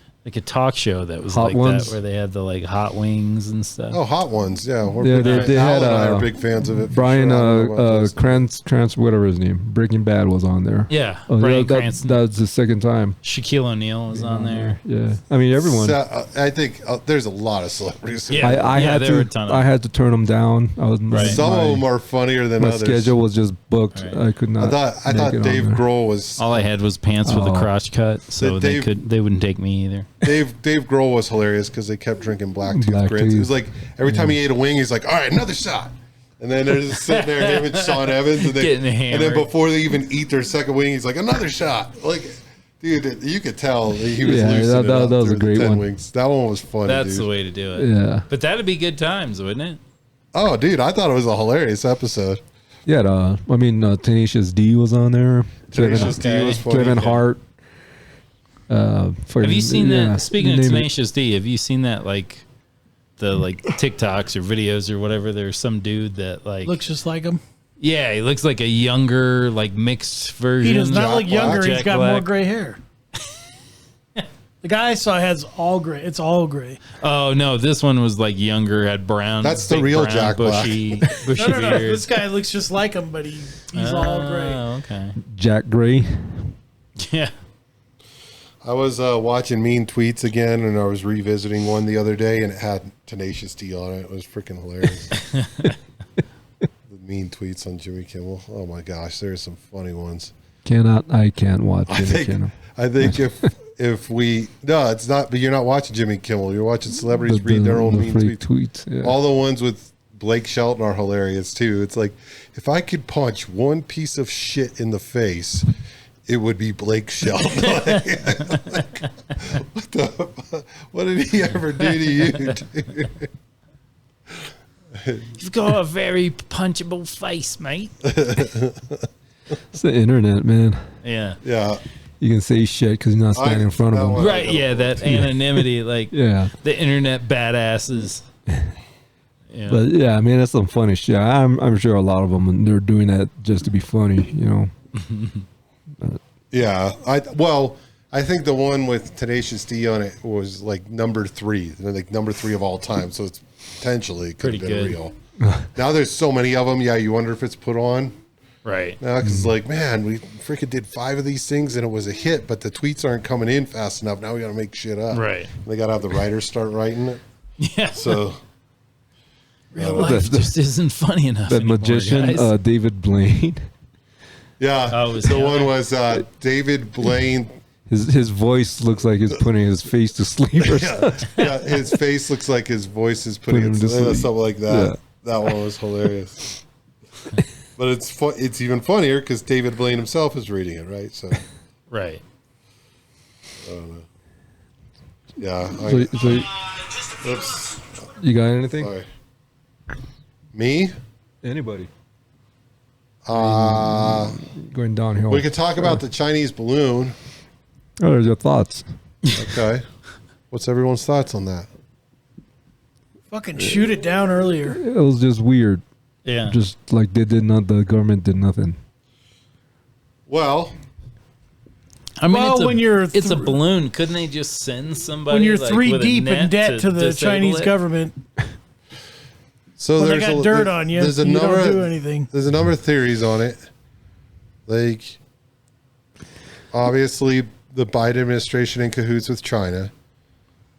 talk show that was Hot like Ones? that where they had the like hot wings and stuff. Oh, hot ones. Yeah, we're Yeah, big, they Al had, and I uh, are big fans of it. for Brian sure. I don't know about this. Krantz, whatever his name, Breaking Bad was on there. Yeah, Oh, Bryan that, Cranston. that's the second time. Shaquille O'Neal was on there. Yeah, I mean everyone. I think there's a lot of celebrities. Yeah. I had there were a to. ton of I them. had to turn them down. I was Right. Some of them are funnier than my others. schedule was just booked. Right. I could not. I thought make it on Dave there. Grohl was All I had was pants with a Oh. crotch cut, so Dave- they wouldn't take me either. Dave Grohl was hilarious because they kept drinking black tooth Black grits. It Tooth. was like every time he ate a wing, he's like, "All right, another shot." And then they're just sitting there, him and Sean Evans, and, Getting and then hammered. before they even eat their second wing, he's like, "Another shot!" Like, dude, you could tell he was Yeah, loosening that it up was a through the great 10 one. Wings. That one was funny. That's dude. the way to do it. Yeah, But that'd be good times, wouldn't it? Oh, dude, I thought it was a hilarious episode. yeah. I mean, Tenacious D was on there. Tenacious D was funny. Kevin Hart. Have you seen that? Speaking of name it. Tenacious D, have you seen that like the TikToks or videos or whatever? There's some dude that like Looks just like him. yeah, he looks like a younger mixed version. He does not look Jack younger. Black. He's Jack got Black. more gray hair. The guy I saw has all gray. It's all gray. Oh no, this one was like younger, had brown. That's the big real brown, Jack Black. bushy No, no, no. beard. This guy looks just like him, but he's all gray. Oh, okay. Jack Gray. Yeah. I was watching Mean Tweets again, and I was revisiting one the other day, and it had Tenacious D on it. It was freaking hilarious. The Mean Tweets on Jimmy Kimmel. Oh my gosh, there's some funny ones. I can't watch I Jimmy think, Kimmel. I think if we no, it's not. But you're not watching Jimmy Kimmel. You're watching celebrities read their own mean fake tweets. tweets. Yeah. All the ones with Blake Shelton are hilarious too. It's like if I could punch one piece of shit in the face, it would be Blake Shelton. What did he ever do to you, dude? You've got a very punchable face, mate. It's the internet, man. Yeah. Yeah. You can say shit because you're not standing in front of that them. one- Right. Yeah. That anonymity, like Yeah. the internet badasses. Yeah. But yeah, I mean, that's some funny shit. I'm sure a lot of them, they're doing that just to be funny, you know? Yeah. I think the one with Tenacious D on it was like number 3, like number 3 of all time. So it's potentially could have Pretty been good. real. Now there's so many of them. Yeah, you wonder if it's put on. Right. Now because like, man, we freaking did 5 of these things and it was a hit, but the tweets aren't coming in fast enough. Now we got to make shit up. Right. They got to have the writers start writing it. Yeah. So Real life just isn't funny enough. That anymore, magician, guys. David Blaine, yeah, Oh, was the he on one there? was David Blaine. his voice looks like he's putting his face to sleep or something. Yeah, his face looks like his voice is putting Put him it to sleep. something like that. Yeah. That one was hilarious. But it's even funnier because David Blaine himself is reading it, right? So Right. yeah. So Oops. you got anything? Sorry. Me? Anybody Uh, going downhill? we could talk about the Chinese balloon. Oh, there's your thoughts. Okay. What's everyone's thoughts on that? Fucking shoot it down earlier. It was just weird. Yeah. Just like the government did nothing. Well, I mean, Well, when you're it's a balloon. Couldn't they just send somebody When you're like, 3 with a deep in net debt to the disable Chinese it? government, so when they there's got dirt on you, there's a you number don't do of, anything. there's a number of theories on it. Like, obviously, the Biden administration in cahoots with China.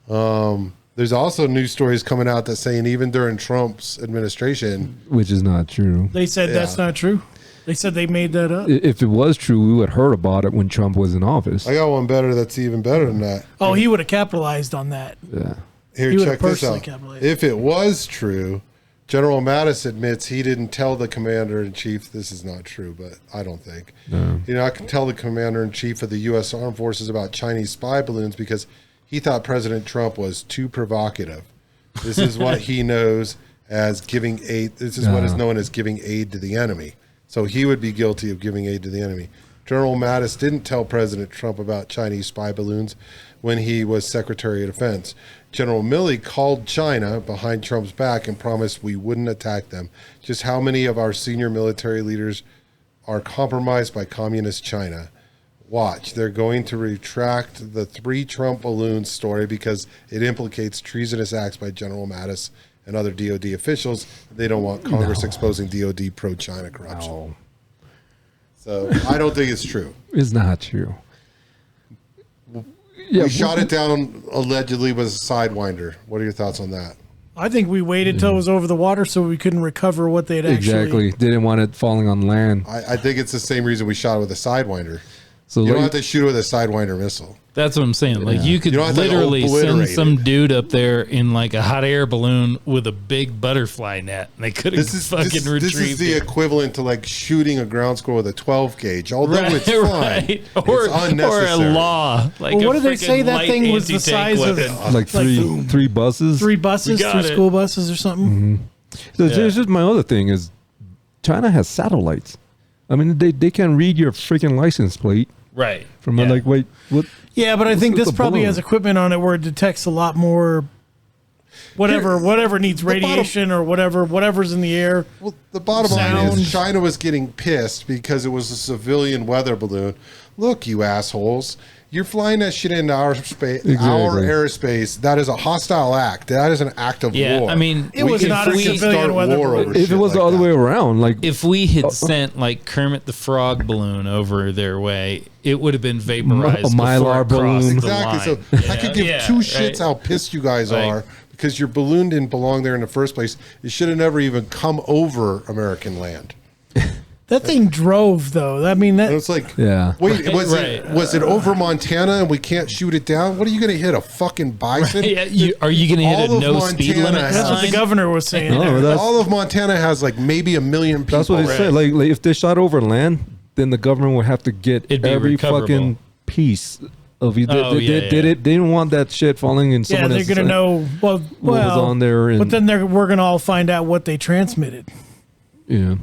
There's also news stories coming out that saying even during Trump's administration, Which is not true. They said that's Yeah. not true. They said they made that up. If it was true, we would have heard about it when Trump was in office. I got one better that's even better than that. Oh, he would have capitalized on that. Yeah. Here, He would've check this personally out. capitalized. If it was true, General Mattis admits he didn't tell the commander in chief. This is not true, but I don't think. No. You know, I can tell the commander in chief of the U.S. Armed Forces about Chinese spy balloons because he thought President Trump was too provocative. This is what he knows as giving aid. This is what is known as giving aid to the enemy. So he would be guilty of giving aid to the enemy. General Mattis didn't tell President Trump about Chinese spy balloons when he was Secretary of Defense. General Milley called China behind Trump's back and promised we wouldn't attack them. Just how many of our senior military leaders are compromised by communist China? Watch, they're going to retract the 3 Trump balloons story because it implicates treasonous acts by General Mattis and other DOD officials. They don't want Congress exposing DOD pro-China corruption. No, So I don't think it's true. it's not true. Yeah, We shot it down allegedly with a Sidewinder. What are your thoughts on that? I think we waited till it was over the water so we couldn't recover what they'd actually. Exactly. They didn't want it falling on land. I think it's the same reason we shot it with a Sidewinder. So You don't like- have to shoot it with a Sidewinder missile. That's what I'm saying. Like you could You don't have to literally send obliterate some it. dude up there in like a hot air balloon with a big butterfly net. And they could have This is fucking this retrieved is the it. equivalent to like shooting a ground squirrel with a 12 gauge. Although it's fine, right. Or it's a unnecessary. law. Like Well, what a did they say freaking that light thing was the anti-tank size of- weapon. like three buses. 3 buses, We got 3 it. school buses or something. So Yeah. here's just my other thing is China has satellites. I mean, they can read your freaking license plate Right. from Yeah. like, wait, what? Yeah, but I think It's this a probably balloon. has equipment on it where it detects a lot more. Whatever needs radiation or whatever's in the air. Well, the bottom line Sound. is China was getting pissed because it was a civilian weather balloon. Look, you assholes. You're flying that shit into our space, our Exactly. airspace. That is a hostile act. That is an act of Yeah, war. I mean, It was can not a freaking civilian start weather war balloon. over If it shit was the like other that. way around, like if we had sent like Kermit the Frog balloon over their way, it would have been vaporized. A Mylar before it crossed balloon. the Exactly. line. So I could give Yeah, two right. shits how pissed you guys Like- are because your balloon didn't belong there in the first place. It should have never even come over American land. That thing drove though. I mean And that. it's like, Yeah. wait, Right, was right. it over Montana and we can't shoot it down? What are you going to hit, a fucking bison? Yeah, are you going to hit All a of no speed Montana limit has- That's what the sign? governor was saying. No, that's All of Montana has like maybe 1 million people. that's what they Right. said. Like if they shot over land, then the government would have to get It'd be every recoverable. fucking piece of you. Oh, yeah, They yeah. didn't want that shit falling in Yeah, someone they're else's gonna know. Well, what was on there. And, but then we're gonna all find out what they transmitted. yeah.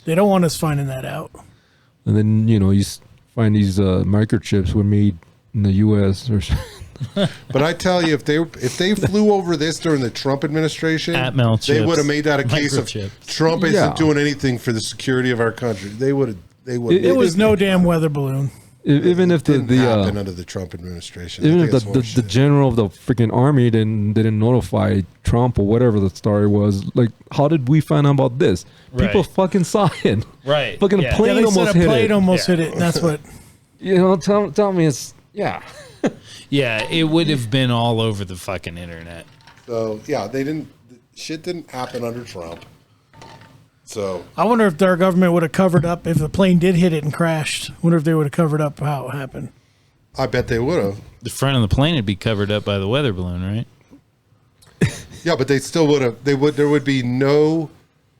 They don't want us finding that out. and then you find these microchips were made in the U.S. or. But I tell you, if they flew over this during the Trump administration, Atmel they chips, would have made that a case of microchips. Trump isn't Yeah. doing anything for the security of our country. They would. It was no damn weather balloon. Even if didn't happen under the Trump administration. even I if think the it's horseshit. general of the freaking army didn't notify Trump or whatever the story was, like, how did we find out about this? People Right. fucking saw it. Right. Fucking Yeah. plane Yeah, they almost said a hit plane it. almost Yeah. hit it. And that's what. Tell me it's Yeah, it would have been all over the fucking internet. So yeah, shit didn't happen under Trump. So I wonder if their government would have covered up if the plane did hit it and crashed. Wonder if they would have covered up how it happened. I bet they would have. The front of the plane would be covered up by the weather balloon, right? Yeah, but they still would have. There would be no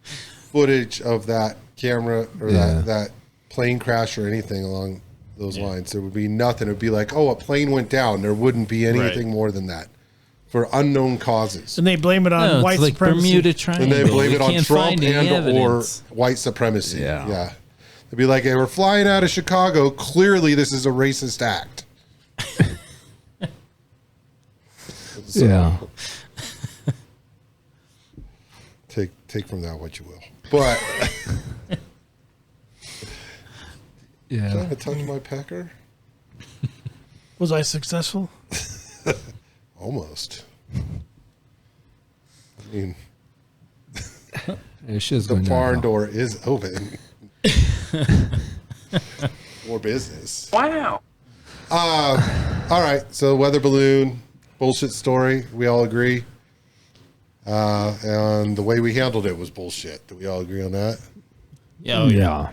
footage of that camera or Yeah. that plane crash or anything along those lines. There would be nothing. It would be like, oh, a plane went down. There wouldn't be anything more than that for unknown causes. And they blame it on No, white it's like supremacy. Bermuda Triangle. And they blame We it on can't Trump find any and or evidence. white supremacy. Yeah. They'd be like, hey, we're flying out of Chicago. Clearly, this is a racist act. So, yeah. Take from that what you will. But did I Yeah. have a touch my pecker? Was I successful? Almost. I mean, Yeah, shit's the going down barn now. door is open. More business. Wow. All right. So weather balloon bullshit story. We all agree. And the way we handled it was bullshit. Do we all agree on that? Yeah, oh, yeah. Yeah.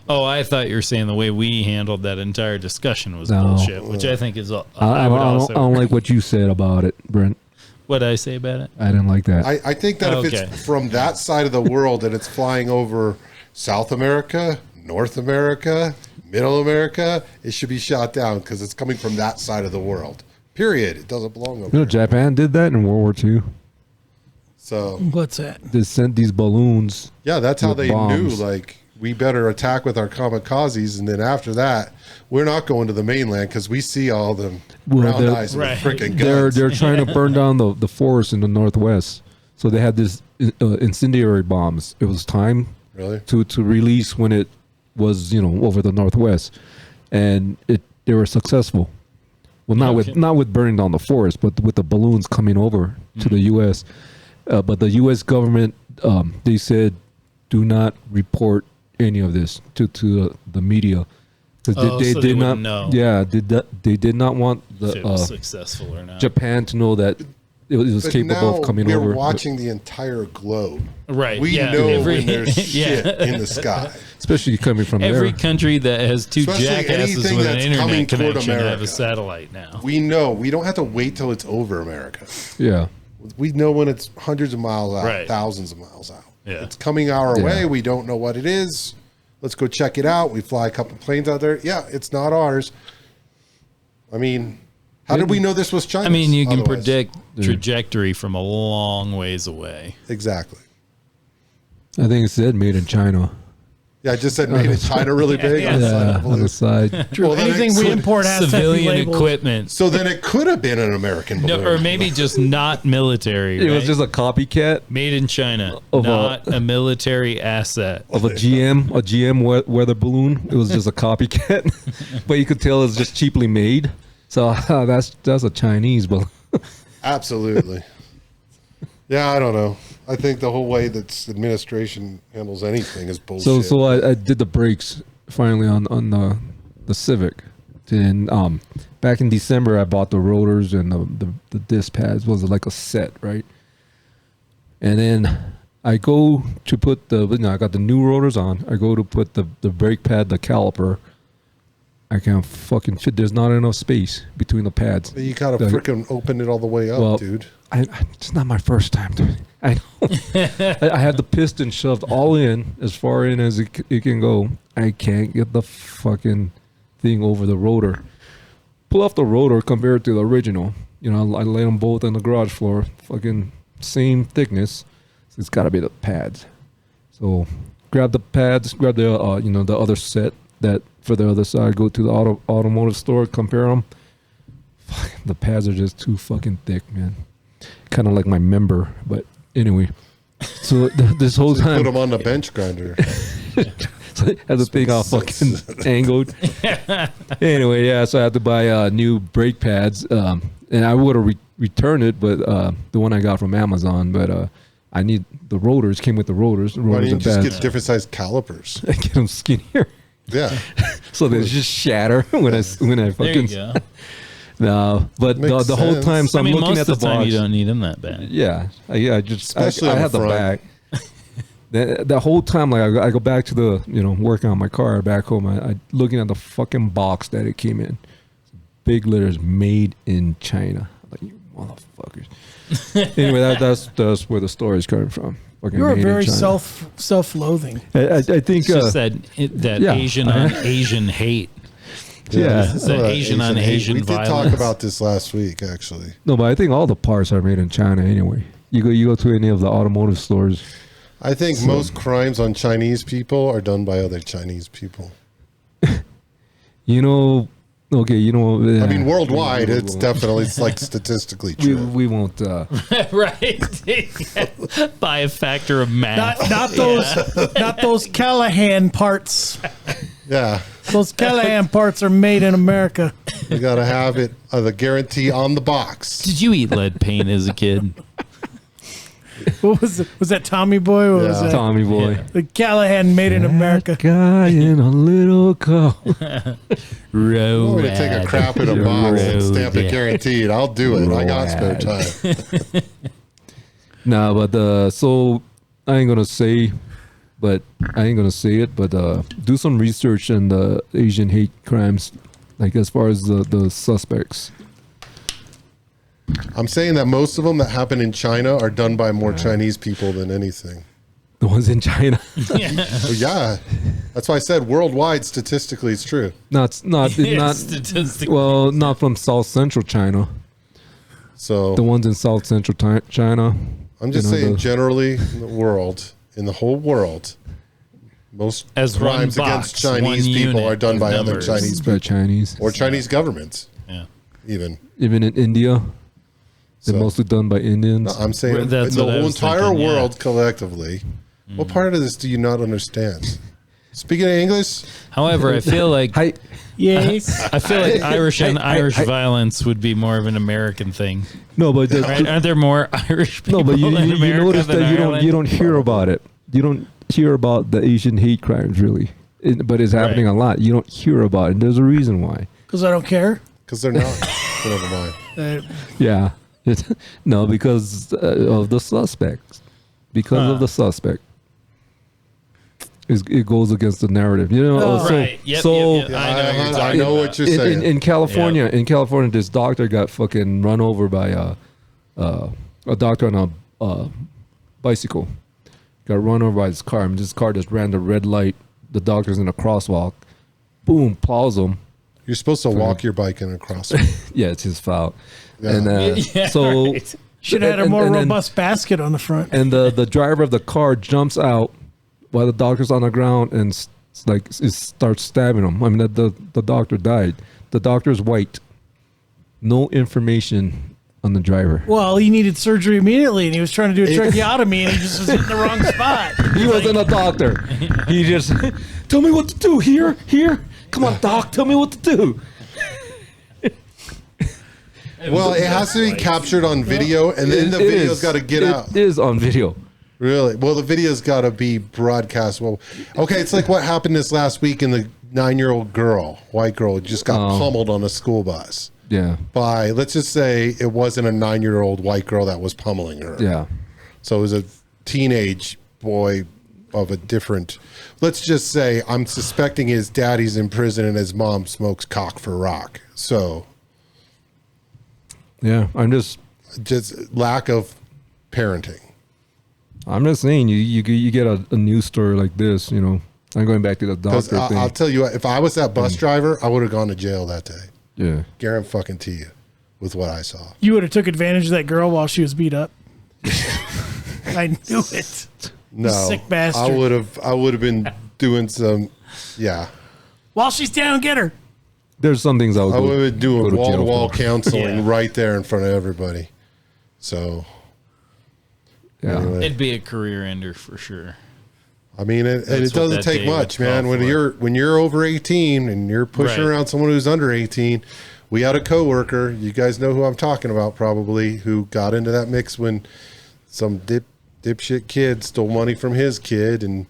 Oh, I thought you were saying the way we handled that entire discussion was No. bullshit, which I think is. I I would don't also. like what you said about it, Brent. What did I say about it? I didn't like that. I think that if Okay. it's from that side of the world and it's flying over South America, North America, Middle America, it should be shot down because it's coming from that side of the world. Period. It doesn't belong over there. Japan did that in World War II. So What's that? They sent these balloons. yeah, that's how With they bombs. knew. Like we better attack with our kamikazes, and then after that, we're not going to the mainland because we see all them Well, round they're- eyes and Right. freaking They're guns. they're trying to burn down the forest in the northwest. So they had this incendiary bombs. It was time Really? to release when it was over the northwest, and they were successful. Well, not with burning down the forest, but with the balloons coming over to the U.S. But the U.S. government, they said, do not report any of this to the media because Oh, they so they did not. wouldn't know. Yeah, they did not want If it was the successful or not. Japan to know that it was But capable now of coming we're over. watching the entire globe. Right. We yeah, know every- when there's yeah. shit in the sky. Especially coming from Every there. country that has two Especially jackasses anything with an that's internet coming toward connection have America. a satellite now. We know. We don't have to wait till it's over America. Yeah. We know when it's hundreds of miles out, Right. thousands of miles out. Yeah. It's coming our Yeah. way. We don't know what it is. Let's go check it out. We fly a couple planes out there. Yeah, it's not ours. I mean, how did we know this was China? I mean, you can predict trajectory from a long ways away. Exactly. I think it said made in China. Yeah, I just said made in China really big. Yeah. on the side of Yeah, the on balloon. the side. True. Well, then Anything it's we import has to be Civilian labeled. equipment. So then it could have been an American balloon. No, or maybe just not military. It was right? just a copycat made in China, Of not a military asset. of a GM weather balloon. It was just a copycat, but you could tell it's just cheaply made. So that's a Chinese balloon. Absolutely. Yeah, I don't know. I think the whole way that administration handles anything is bullshit. So I did the brakes finally on the Civic. And back in December I bought the rotors and the disc pads was like a set, right? And then I go to put I got the new rotors on. I go to put the brake pad, the caliper. I can't fucking fit. There's not enough space between the pads. You gotta The- freaking open it all the way up, Well, dude. It's not my first time doing it. I know. I had the piston shoved all in, as far in as it can go. I can't get the fucking thing over the rotor. Pull off the rotor compared to the original. I lay them both on the garage floor. Fucking same thickness. So it's got to be the pads. So grab the pads, grab the the other set, that for the other side, go to the automotive store, compare them. Fuck, the pads are just too fucking thick, man. Kind of like my member, but anyway. So this whole So time, put them on the bench grinder. so I had the thing all fucking angled. Anyway, yeah, so I had to buy new brake pads, and I would have returned it, but the one I got from Amazon, but I need the rotors. Came with the rotors. The Why rotors don't you are just bad. get different sized calipers? I get them skinnier, Yeah. so they just shatter when I There you fucking. go. No, but Makes the whole sense. time, so I I'm mean, looking most at of the the time box. you don't need them that bad. Yeah, I just Especially I on the had the front. back. The whole time, like I go back to the working on my car back home. I looking at the fucking box that it came in, big letters, made in China. I'm like, you motherfuckers. Anyway, that's where the story is coming from. Fucking You're made in very China. self-loathing. I think It's just that yeah. Asian on Asian hate. Yeah. It's that Asian on Asian We did talk violence. about this last week, actually. no, but I think all the parts are made in China anyway. You go to any of the automotive stores. I think most crimes on Chinese people are done by other Chinese people. Okay, I mean, worldwide, it's definitely like statistically true. we won't. Right. By a factor of math. Not those Callahan parts. Yeah, Those Callahan parts are made in America. you got to have it, the guarantee on the box. Did you eat lead paint as a kid? What was it? Was that Tommy Boy? What was Yeah. that? Tommy boy. Yeah. The Callahan made in America. Guy in a little car. I'm going to take a crap in a box and stamp it guaranteed. I'll do it. I got spare time. Nah, but so I ain't gonna say it, but do some research on the Asian hate crimes, like as far as the suspects. I'm saying that most of them that happen in China are done by more Chinese people than anything. The ones in China. Oh, yeah, that's why I said worldwide, statistically, it's true. not Statistically. well, not from South Central China. So The ones in South Central China. I'm just you know, saying, the- generally, in the world, in the whole world, most As one crimes box, against Chinese one people unit are done of by other numbers. Chinese by people Chinese. or Chinese governments, Yeah. even. Even in India, they're So- mostly done by Indians. I'm saying in That's the what I whole was entire thinking, yeah. world collectively. What part of this do you not understand? Speaking of English, However, I feel like Hi. Yes. I feel like Irish on I- Irish I- violence would be more of an American thing. No, but Right? Aren't there more Irish people no, but you in America notice than that you Ireland? don't hear about it. You don't hear about the Asian hate crimes really, but it's happening Right. a lot. You don't hear about it. There's a reason why. Because I don't care. because they're not. Never mind. Yeah, no, because of the suspects. Because of the suspect. It goes against the narrative, you know. Oh. Right. Yep, so yep, yep. I know what you're I talking know about. what you're saying. in California, this doctor got fucking run over by a doctor on a bicycle. Got run over by his car. And this car just ran the red light. The doctor's in a crosswalk. Boom, plows him. You're supposed to walk your bike in a crosswalk. Yeah, it's his fault. Yeah. And Yeah, so right. Should have had a and- more and then- robust basket on the front. and the driver of the car jumps out while the doctor's on the ground and starts stabbing him. I mean, the doctor died. The doctor's white. No information on the driver. Well, he needed surgery immediately, and he was trying to do a tracheotomy, and he just was hitting the wrong spot. He wasn't a doctor. He just tell me what to do. Here. Come on, doc. Tell me what to do. Well, it has to be captured on video, and then the It video's is. got to get out. It is on video. Really? Well, the video's got to be broadcast. Well, okay, it's like what happened this last week in the 9-year-old girl, white girl, just got pummeled on a school bus Yeah. by, let's just say it wasn't a 9-year-old white girl that was pummeling her. Yeah. So it was a teenage boy of a different, let's just say I'm suspecting his daddy's in prison and his mom smokes cock for rock. So Yeah. I'm just lack of parenting. saying you get a news story like this, you know. I'm going back to the Because doctor thing. I'll tell you what, if I was that bus driver, I would have gone to jail that day. Yeah. Guarantee fucking to you with what I saw. You would have took advantage of that girl while she was beat up. I knew it. No, sick bastard. I would have been doing some, yeah. While she's down, get her. There's some things I would do a go to jail wall-to-wall for. counseling Yeah. right there in front of everybody. So, Yeah. anyway. It'd be a career ender for sure. I mean, and it what doesn't that take day would much, call man. for. When you're over 18 and you're pushing Right. around someone who's under 18, we had a coworker. You guys know who I'm talking about, probably, who got into that mix when some dipshit kid stole money from his kid and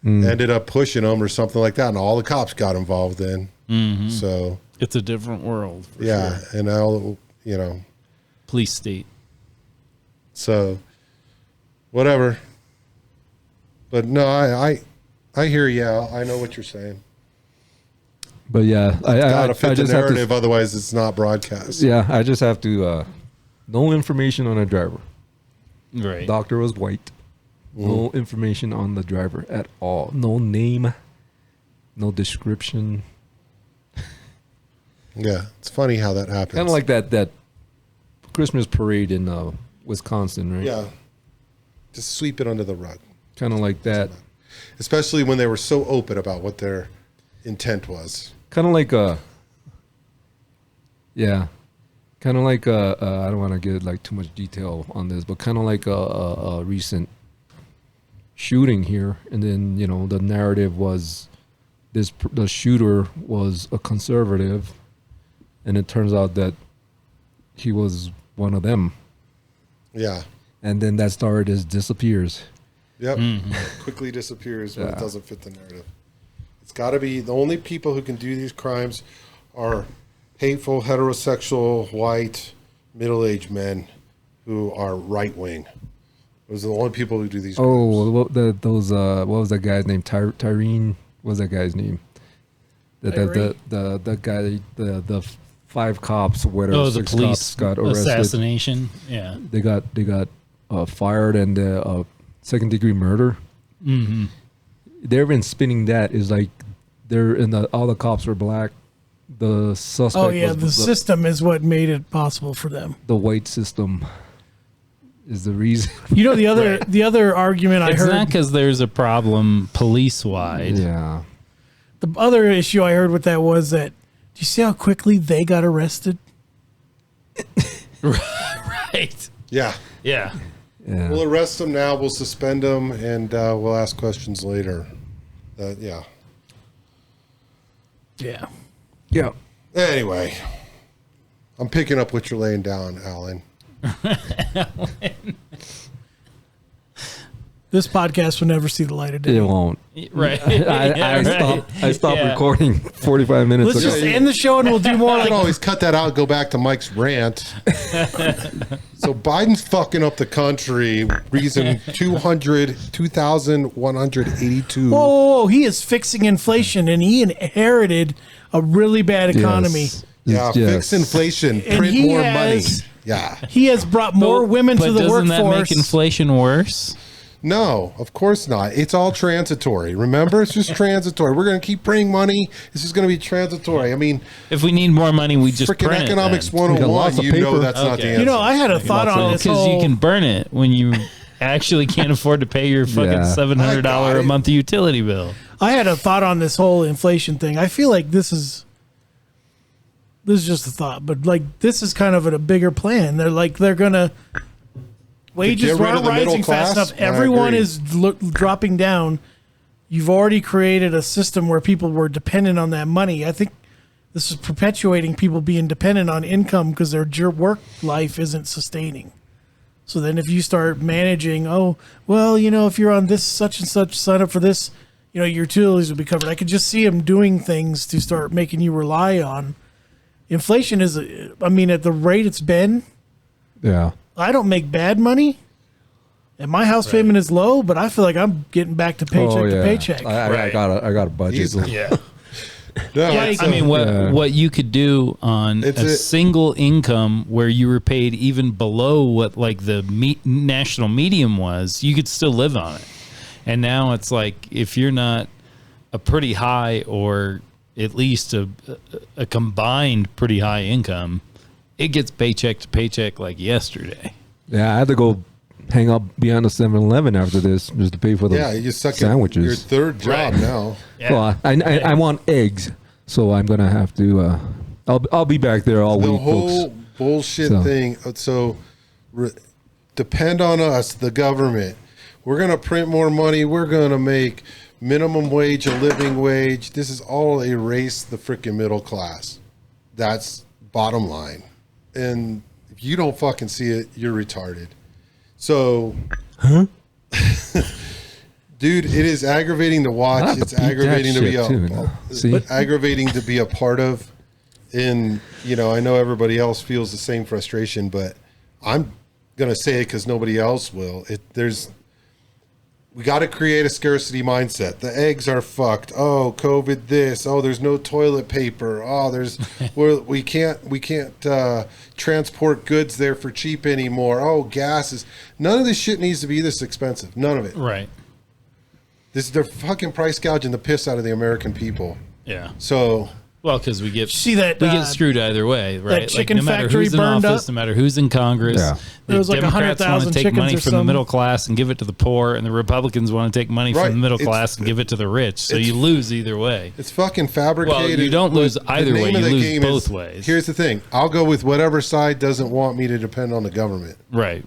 ended up pushing him or something like that, and all the cops got involved then. Mm-hmm. So It's a different world. For yeah, sure. and all Police state. so whatever. But no, I hear you, Al. I know what you're saying. But yeah, Gotta fit I the just have narrative, to. otherwise it's not broadcast. Yeah, I just have to. No information on a driver. Right. Doctor was white. No information on the driver at all. No name. No description. Yeah, it's funny how that happens. Kind of like that Christmas parade in Wisconsin, right? yeah, just sweep it under the rug. Kind of like that. Especially when they were so open about what their intent was. Kind of like yeah. Kind of like I don't want to get like too much detail on this, but kind of like a recent shooting here, and then the narrative was the shooter was a conservative, and it turns out that he was one of them, Yeah. and then that story just disappears. Yep. Quickly disappears when it Yeah. doesn't fit the narrative. It's got to be the only people who can do these crimes are hateful, heterosexual, white, middle-aged men who are right-wing. Those are the only people who do these crimes. Oh, what was that guy's name? Tyrene. What was that guy's name? The guy, the 5 cops, whatever. Oh, the 6 police cops got arrested. assassination. Yeah. They got fired, and second-degree murder. Mm-hmm. They've been spinning that is like they're all the cops were black. The suspect. Oh yeah, was the system is what made it possible for them. the white system is the reason. You know the other Right. the other argument I It's heard. not because there's a problem police wide. Yeah. The other issue I heard with that was that. Do you see how quickly they got arrested? Right. Yeah. Yeah. Yeah. We'll arrest them now. We'll suspend them, and we'll ask questions later. Yeah. Yeah. Yeah. Anyway, I'm picking up what you're laying down, Alan. This podcast will never see the light of day. It won't. Right. I Yeah, right. stopped Yeah. recording 45 minutes Let's ago. just end the show and we'll do more I like can always cut that out and go back to Mike's rant. So Biden's fucking up the country. Reason 2,182. Whoa, he is fixing inflation, and he inherited a really bad economy. Yes. Yeah, Yes. fix inflation, And print he more has- money. Yeah. He has brought more women to the doesn't workforce. that make inflation worse? No, of course not. It's all transitory. Remember, it's just transitory. We're going to keep printing money. This is going to be transitory. I mean, If we need more money, we just freaking print economics it then. 101, lots of you know paper. that's not the Okay. answer. You know, I had a thought on this Because whole. you can burn it when you actually can't afford to pay your fucking Yeah. $700 I got a it. month utility bill. I had a thought on this whole inflation thing. I feel like this is just a thought, but like this is kind of a bigger plan. They're gonna wages get rid aren't of the middle rising fast class? enough. I Everyone agree. is dropping down. You've already created a system where people were dependent on that money. I think this is perpetuating people being dependent on income because their work life isn't sustaining. So then if you start managing, if you're on this such and such, sign up for this, your utilities will be covered. I could just see them doing things to start making you rely on. Inflation at the rate it's been, Yeah. I don't make bad money. And my house payment is low, but I feel like I'm getting back to paycheck to paycheck. I Right. got a budget. Easily. Yeah. No, Like- it's, I mean, Yeah. what you could do on It's a a- single income where you were paid even below what like the national median was, you could still live on it. And now it's like if you're not a pretty high or at least a combined pretty high income, it gets paycheck to paycheck like yesterday. Yeah, I had to go hang up behind the 7-Eleven after this just to pay for the Yeah, you suck sandwiches. at your third job now. Yeah. Well, I want eggs, so I'm gonna have to. I'll be back there all The week, whole folks. bullshit So- thing. So depend on us, the government. We're gonna print more money. We're gonna make minimum wage a living wage. This is all erase the freaking middle class. That's bottom line. And if you don't fucking see it, you're retarded. So, dude, it is aggravating to I'll watch. have to It's beat that aggravating to be shit too, no? See? aggravating to be a part of. And I know everybody else feels the same frustration, but I'm gonna say it because nobody else will. We got to create a scarcity mindset. The eggs are fucked. Oh, COVID this. Oh, there's no toilet paper. Oh, we can't transport goods there for cheap anymore. Oh, gas is. None of this shit needs to be this expensive. None of it. Right. They're fucking price gouging the piss out of the American people. Yeah. So Well, because we get that, we get screwed either way, right? chicken no matter factory who's in burned office, up? no matter who's in Congress, Yeah. There was the like Democrats want 100,000 to take chickens money or from the something. middle class and give it to the poor, and the Republicans want to take money Right. from the middle It's- class and give it to the rich. So you lose either way. it's fucking fabricated. Well, you don't lose The either name way. of You the lose game both is- ways. Here's the thing. I'll go with whatever side doesn't want me to depend on the government. Right.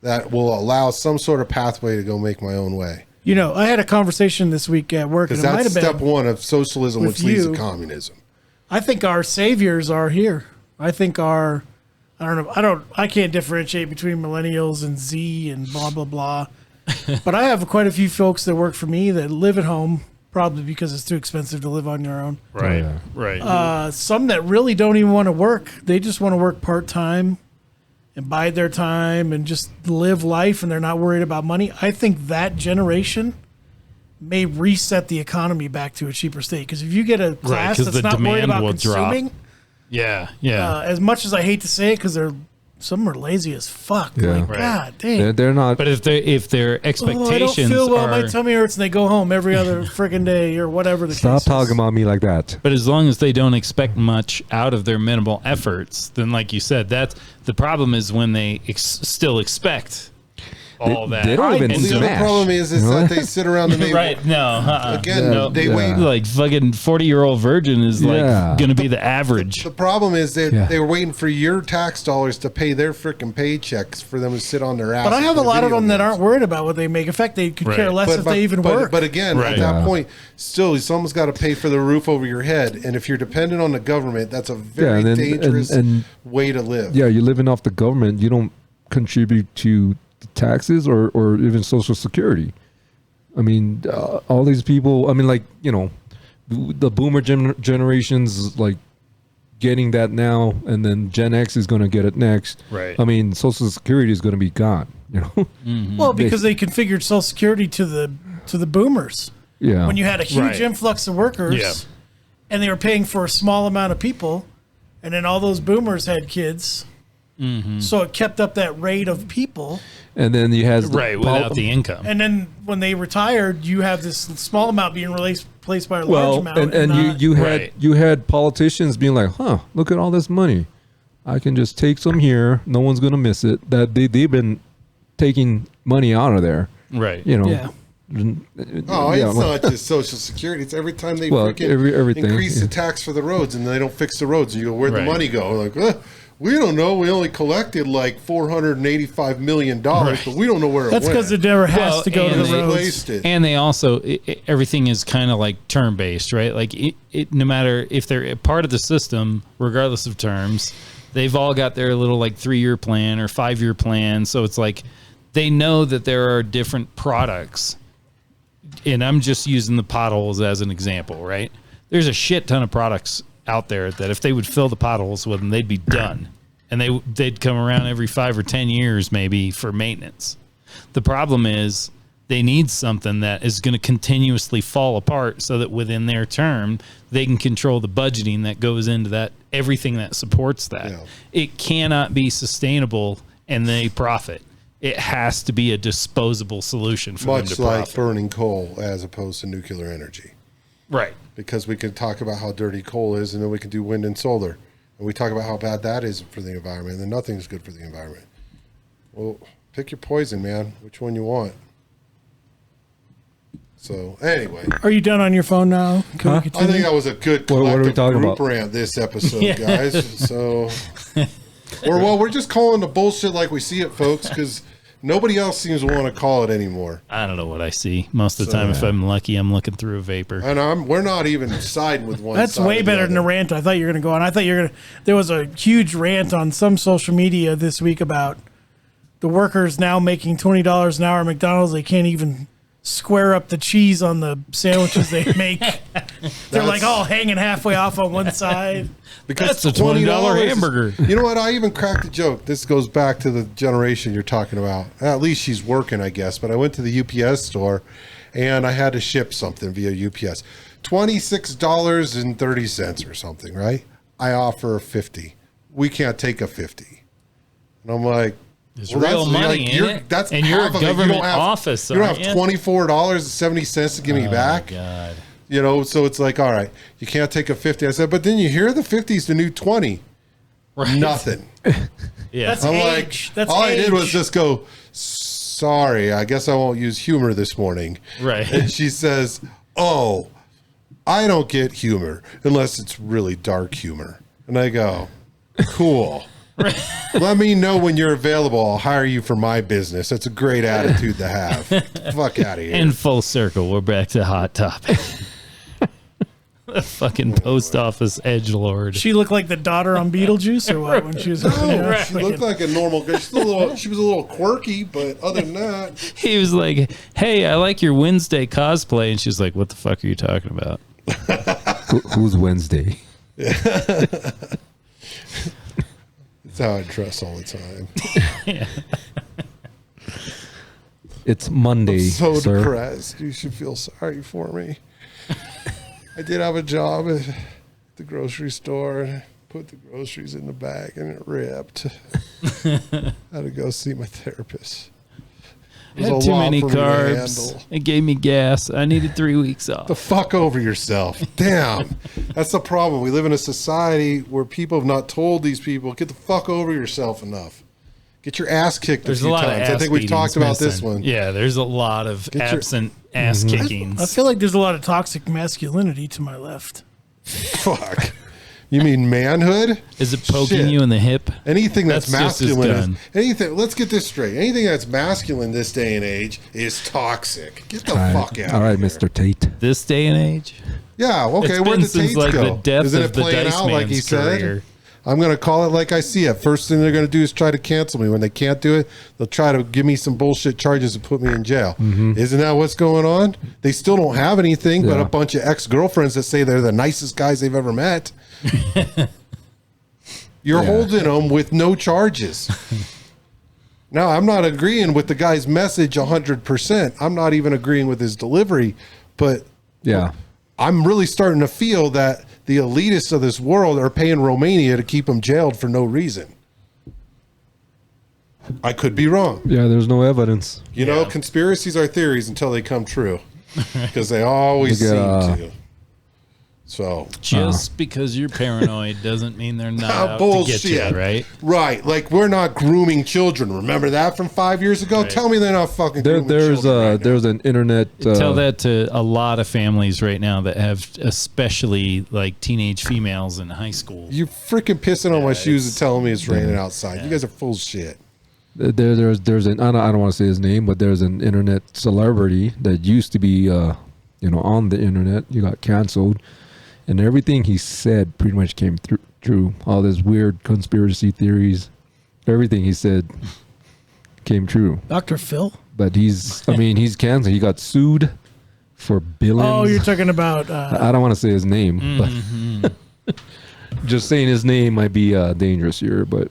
That will allow some sort of pathway to go make my own way. I had a conversation this week at work, and Because it might that's have step been. one of socialism, with which leads to you. communism. I think our saviors are here. I think I don't know. I can't differentiate between millennials and Z and blah, blah, blah. But I have quite a few folks that work for me that live at home, probably because it's too expensive to live on your own. Right. yeah. Right. Some that really don't even want to work. They just want to work part-time and bide their time and just live life, and they're not worried about money. I think that generation may reset the economy back to a cheaper state. Because if you get a class 'cause that's the not worried demand about will drop. consuming, yeah. Yeah. as much as I hate to say it, because some are lazy as fuck. Yeah. Like, Right. God dang. They're not. but if their Oh, I don't expectations feel well. My are, tummy hurts, and they go home every other friggin' day or whatever the Stop case talking is. about me like that. but as long as they don't expect much out of their minimal efforts, then like you said, that's the problem is when they still expect all that. They don't even Well, the other smash. problem is that they sit around and they Right? No. again No. they Yeah. wait. Like fucking 40-year-old virgin is like Yeah. going to be the average. The problem is that Yeah. they were waiting for your tax dollars to pay their freaking paychecks for them to sit on their ass. But I and have a play lot of video them that games. aren't worried about what they make. In fact, they could care Right. less if they even work. But again, Right. at that Yeah. point, still, someone's got to pay for the roof over your head. And if you're dependent on the government, that's a very and then- dangerous and- way to live. Yeah, you're living off the government. You don't contribute to the taxes or even Social Security. I mean, all these people. I mean, like the boomer generations like getting that now, and then Gen X is going to get it next. Right. I mean, Social Security is going to be gone. Well, because they configured Social Security to the boomers. Yeah. When you had a huge Right. influx of workers, Yeah. and they were paying for a small amount of people, and then all those boomers had kids, so it kept up that rate of people. and then you had Right, without the income. And then when they retired, you have this small amount being replaced by a large well, amount. and not- you had Right. you had politicians being like, huh, look at all this money. I can just take some here. No one's gonna miss it. That they've been taking money out of there. Right. yeah. Oh, Yeah, it's well- not just Social Security. It's every time they Well, freaking everything, increase the yeah. tax for the roads and they don't fix the roads. And you go, where'd Right. the money go? Like, we don't know. We only collected like $485 million, but we don't know where That's it because went. it never has Well, to go to and the they roads. Replaced it. And they also everything is kind of like term based, right? Like no matter if they're a part of the system, regardless of terms, they've all got their little like 3-year plan or 5-year plan. So it's like they know that there are different products. And I'm just using the potholes as an example, right? There's a shit ton of products out there that if they would fill the potholes with them, they'd be done. And they'd come around every 5 or 10 years maybe for maintenance. The problem is they need something that is going to continuously fall apart so that within their term, they can control the budgeting that goes into that, everything that supports that. Yeah. It cannot be sustainable and they profit. It has to be a disposable solution for them Much to like profit. burning coal as opposed to nuclear energy. Right. Because we can talk about how dirty coal is, and then we can do wind and solar. And we talk about how bad that is for the environment, and then nothing's good for the environment. Well, Pick your poison, man. Which one you want. So anyway, Are you done on your phone now? Can we I continue? think that was a good What are we collective talking group about? rant this episode, guys. So, we're just calling the bullshit like we see it, folks, because nobody else seems to want to call it anymore. I don't know what I see. Most of the time, if I'm lucky, I'm looking through a vapor. And we're not even siding with one. That's side way or better than the other. rant I thought you were going to go on. I thought you were going to. There was a huge rant on some social media this week about the workers now making $20 an hour at McDonald's. They can't even square up the cheese on the sandwiches they make. They're like all hanging halfway off on one side. Because That's a $20 hamburger. You know what? I even cracked a joke. This goes back to the generation you're talking about. At least she's working, I guess. But I went to the UPS store, and I had to ship something via UPS. $26.30 or something, right? I offer 50. We can't take a 50. And I'm like, It's real money, ain't it? That's and you're a half of it. government office. You don't have aren't you? $24.70 to give me back. God. You know, so it's like, all right, you can't take a 50. I said, but then you hear the 50 is the new 20. Right. Nothing. Yeah. That's I'm age. like, That's all I did was age. just go, sorry, I guess I won't use humor this morning. Right. And she says, oh, I don't get humor unless it's really dark humor. And I go, cool. Let me know when you're available. I'll hire you for my business. That's a great attitude to have. Get the fuck out of here. In full circle, we're back to Hot Topic. The fucking post office edgelord. She looked like the daughter on Beetlejuice, or what? When she was, No, she looked like a normal girl. She was a little quirky, but other than that, He was like, "Hey, I like your Wednesday cosplay," and she's like, "What the fuck are you talking about?" Who's Wednesday? that's how I dress all the time. It's Monday, So sir. depressed. You should feel sorry for me. I did have a job at the grocery store. Put the groceries in the bag and it ripped. I had to go see my therapist. I had too many carbs. It gave me gas. I needed 3 weeks off. The fuck over yourself. Damn. That's the problem. We live in a society where people have not told these people, get the fuck over yourself enough. Get your ass kicked There's a a few lot of times. ass I think we've talked beatings about this missing. one. Yeah, there's a lot of Get your- absent ass kickings. I feel like there's a lot of toxic masculinity to my left. Fuck. You mean manhood? Is it poking Shit. you in the hip? Anything that's, That's just as masculine, gun. anything. Let's get this straight. Anything that's masculine this day and age is toxic. Get the fuck out. All right, of here. Mr. Tate. This day and age? Yeah. Okay. It's Where been the since Tates like go? the death Isn't of it the playing Dice out like he Man's said? career. I'm going to call it like I see it. First thing they're going to do is try to cancel me. When they can't do it, they'll try to give me some bullshit charges and put me in jail. Isn't that what's going on? They still don't have anything but Yeah. a bunch of ex-girlfriends that say they're the nicest guys they've ever met. You're Yeah. holding them with no charges. Now, I'm not agreeing with the guy's message 100%. I'm not even agreeing with his delivery, but Yeah. I'm really starting to feel that the elitists of this world are paying Romania to keep them jailed for no reason. I could be wrong. Yeah, there's no evidence. You know, conspiracies are theories until they come true, because they always Look seem at, to. So Just because you're paranoid doesn't mean they're not out to bullshit, get you, right? Right, like we're not grooming children. Remember that from 5 years ago? Right. Tell me they're not fucking. Grooming There's children right now. there's an internet. Tell that to a lot of families right now that have especially like teenage females in high school. You freaking pissing on my shoes and it's- telling me it's raining outside. You guys are full of shit. There's an I don't want to say his name, but there's an internet celebrity that used to be on the internet. He got canceled, and everything he said pretty much came true. All this weird conspiracy theories, everything he said came true. Dr. Phil? But he's canceled. He got sued for billions. Oh, you're talking about. I don't want to say his name, but just saying his name might be dangerous here. But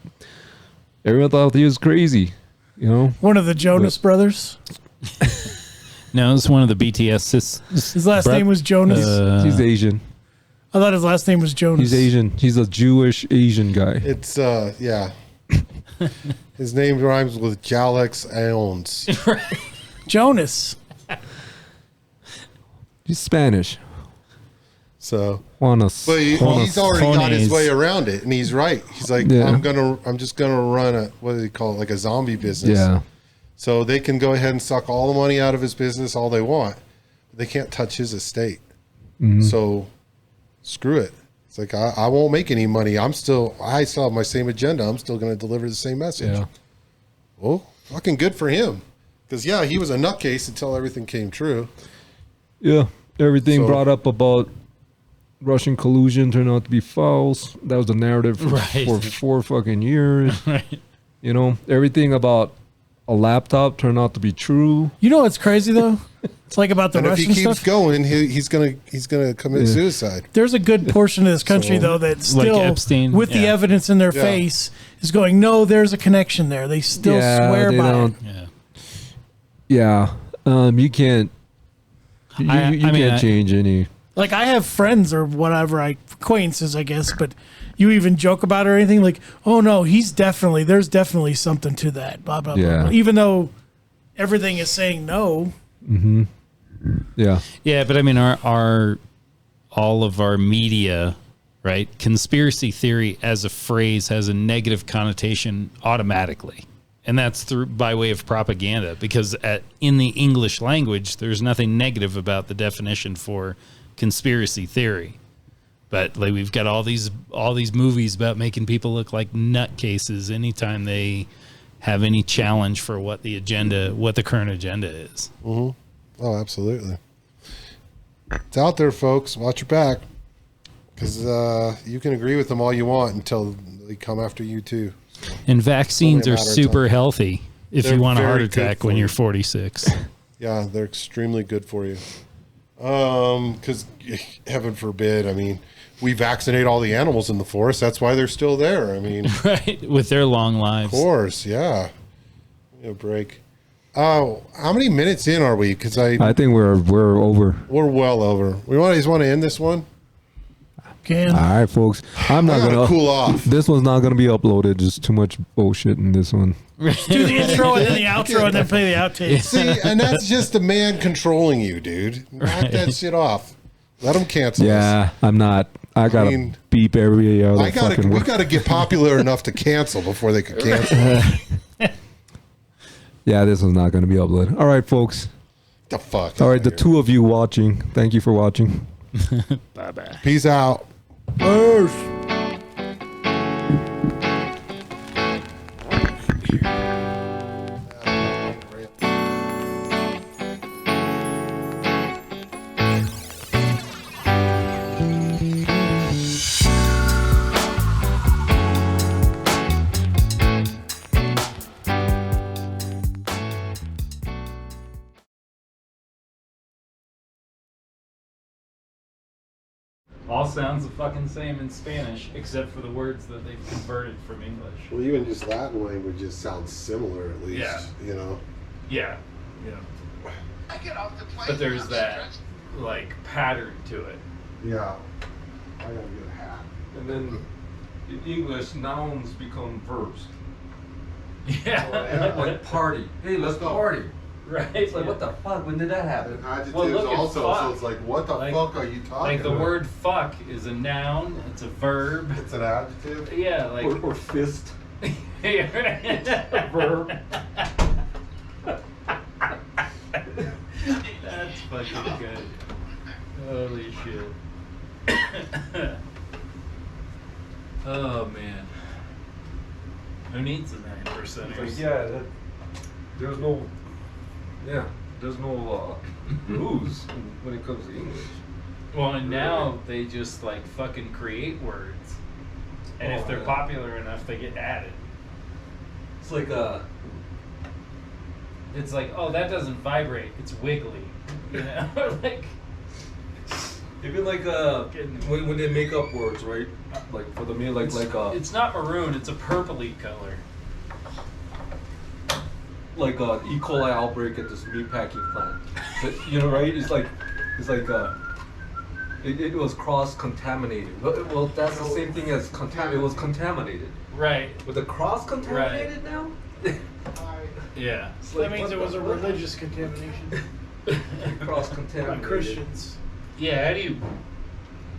everyone thought he was crazy, you know. One of the Jonas brothers. No, it's one of the BTS His last name was Jonas. He's Asian. I thought his last name was Jonas. He's Asian. He's a Jewish Asian guy. It's yeah. His name rhymes with Jalex Aons. Jonas. He's Spanish. So, Juanas. but he's already got his way around it, and he's right. He's like, Yeah. I'm just gonna run a what do they call it, like a zombie business. Yeah. So they can go ahead and suck all the money out of his business all they want. But they can't touch his estate. So screw it. It's like, I won't make any money. I still have my same agenda. I'm still going to deliver the same message. Yeah. Well, fucking good for him. Because, yeah, he was a nutcase until everything came true. Yeah. Everything So- brought up about Russian collusion turned out to be false. That was the narrative for 4 fucking years. Right. You know, everything about a laptop turned out to be true. You know what's crazy though? It's like about the And if he Russian keeps stuff. going, he's gonna commit suicide. There's a good portion of this country though that Like still, Epstein, with the yeah. evidence in their Yeah. face, is going, no, there's a connection there. They still swear they by don't. it. Yeah. Yeah. You can't. You I mean, can't change any. Like I have friends or whatever, acquaintances, I guess, but you even joke about it or anything like, oh no, there's definitely something to that. Blah blah Yeah. blah. Even though everything is saying no. Yeah. Yeah, but I mean, all of our media, right? Conspiracy theory as a phrase has a negative connotation automatically, and that's by way of propaganda. Because in the English language, there's nothing negative about the definition for conspiracy theory. But like we've got all these movies about making people look like nutcases anytime they have any challenge for what the current agenda is. Oh, absolutely. It's out there, folks. Watch your back, because you can agree with them all you want until they come after you too. And vaccines Only a are matter of super time. healthy if They're you want a very heart good attack for when you. you're 46. Yeah, they're extremely good for you. Because heaven forbid, I mean, we vaccinate all the animals in the forest. That's why they're still there. I mean, of Right? With their long lives. course, yeah. Give me a break. Oh, how many minutes in are we? Because I think we're over. we're well over. We just want to end this one. Can All right, folks. I'm I not gotta gonna cool off. This one's not gonna be uploaded. Just too much bullshit in this one. do the intro and then the outro and then play the outtakes. See, and that's just a man controlling you, dude. Knock that shit off. Let them cancel us. Yeah, I'm not. I gotta mean, beep every other fucking We word. gotta get popular enough to cancel before they could cancel. Yeah, this one's not gonna be uploaded. All right, folks. The fuck. All right, outta the here. two of you watching, thank you for watching. Bye-bye. Peace out. All sounds the fucking same in Spanish, except for the words that they've converted from English. Well, even just Latin languages sound similar, at least. Yeah. You know. Yeah. Yeah. But there's that, like, pattern to it. Yeah. I gotta get a hat. And then in English, nouns become verbs. Yeah. Like party. Hey, let's party. Right. It's like, what the fuck? When did that happen? And adjectives Well, look at also, fuck. so it's like, what the Like- fuck are you talking Like the about? word fuck is a noun, it's a verb. It's an adjective. Yeah, like. Or fist. verb. That's fucking good. Holy shit. Oh man. Who needs the 9%? It's like, yeah, there's no rules when it comes to English. Well, and now they just like fucking create words, and if Oh, they're yeah. popular enough, they get added. It's like It's like, oh, that doesn't vibrate; it's wiggly. You know, like even like when they make up words, right? Like for the meal, it's not maroon; it's a purpley color. like E. coli outbreak at this meat packing plant. But, you know, right? It's like it was cross contaminated. Well, that's the same thing as it was contaminated. Right. But the cross contaminated now? Yeah. It's That like, means what it was the a fuck? religious contamination Cross by contaminated. Christians. Yeah.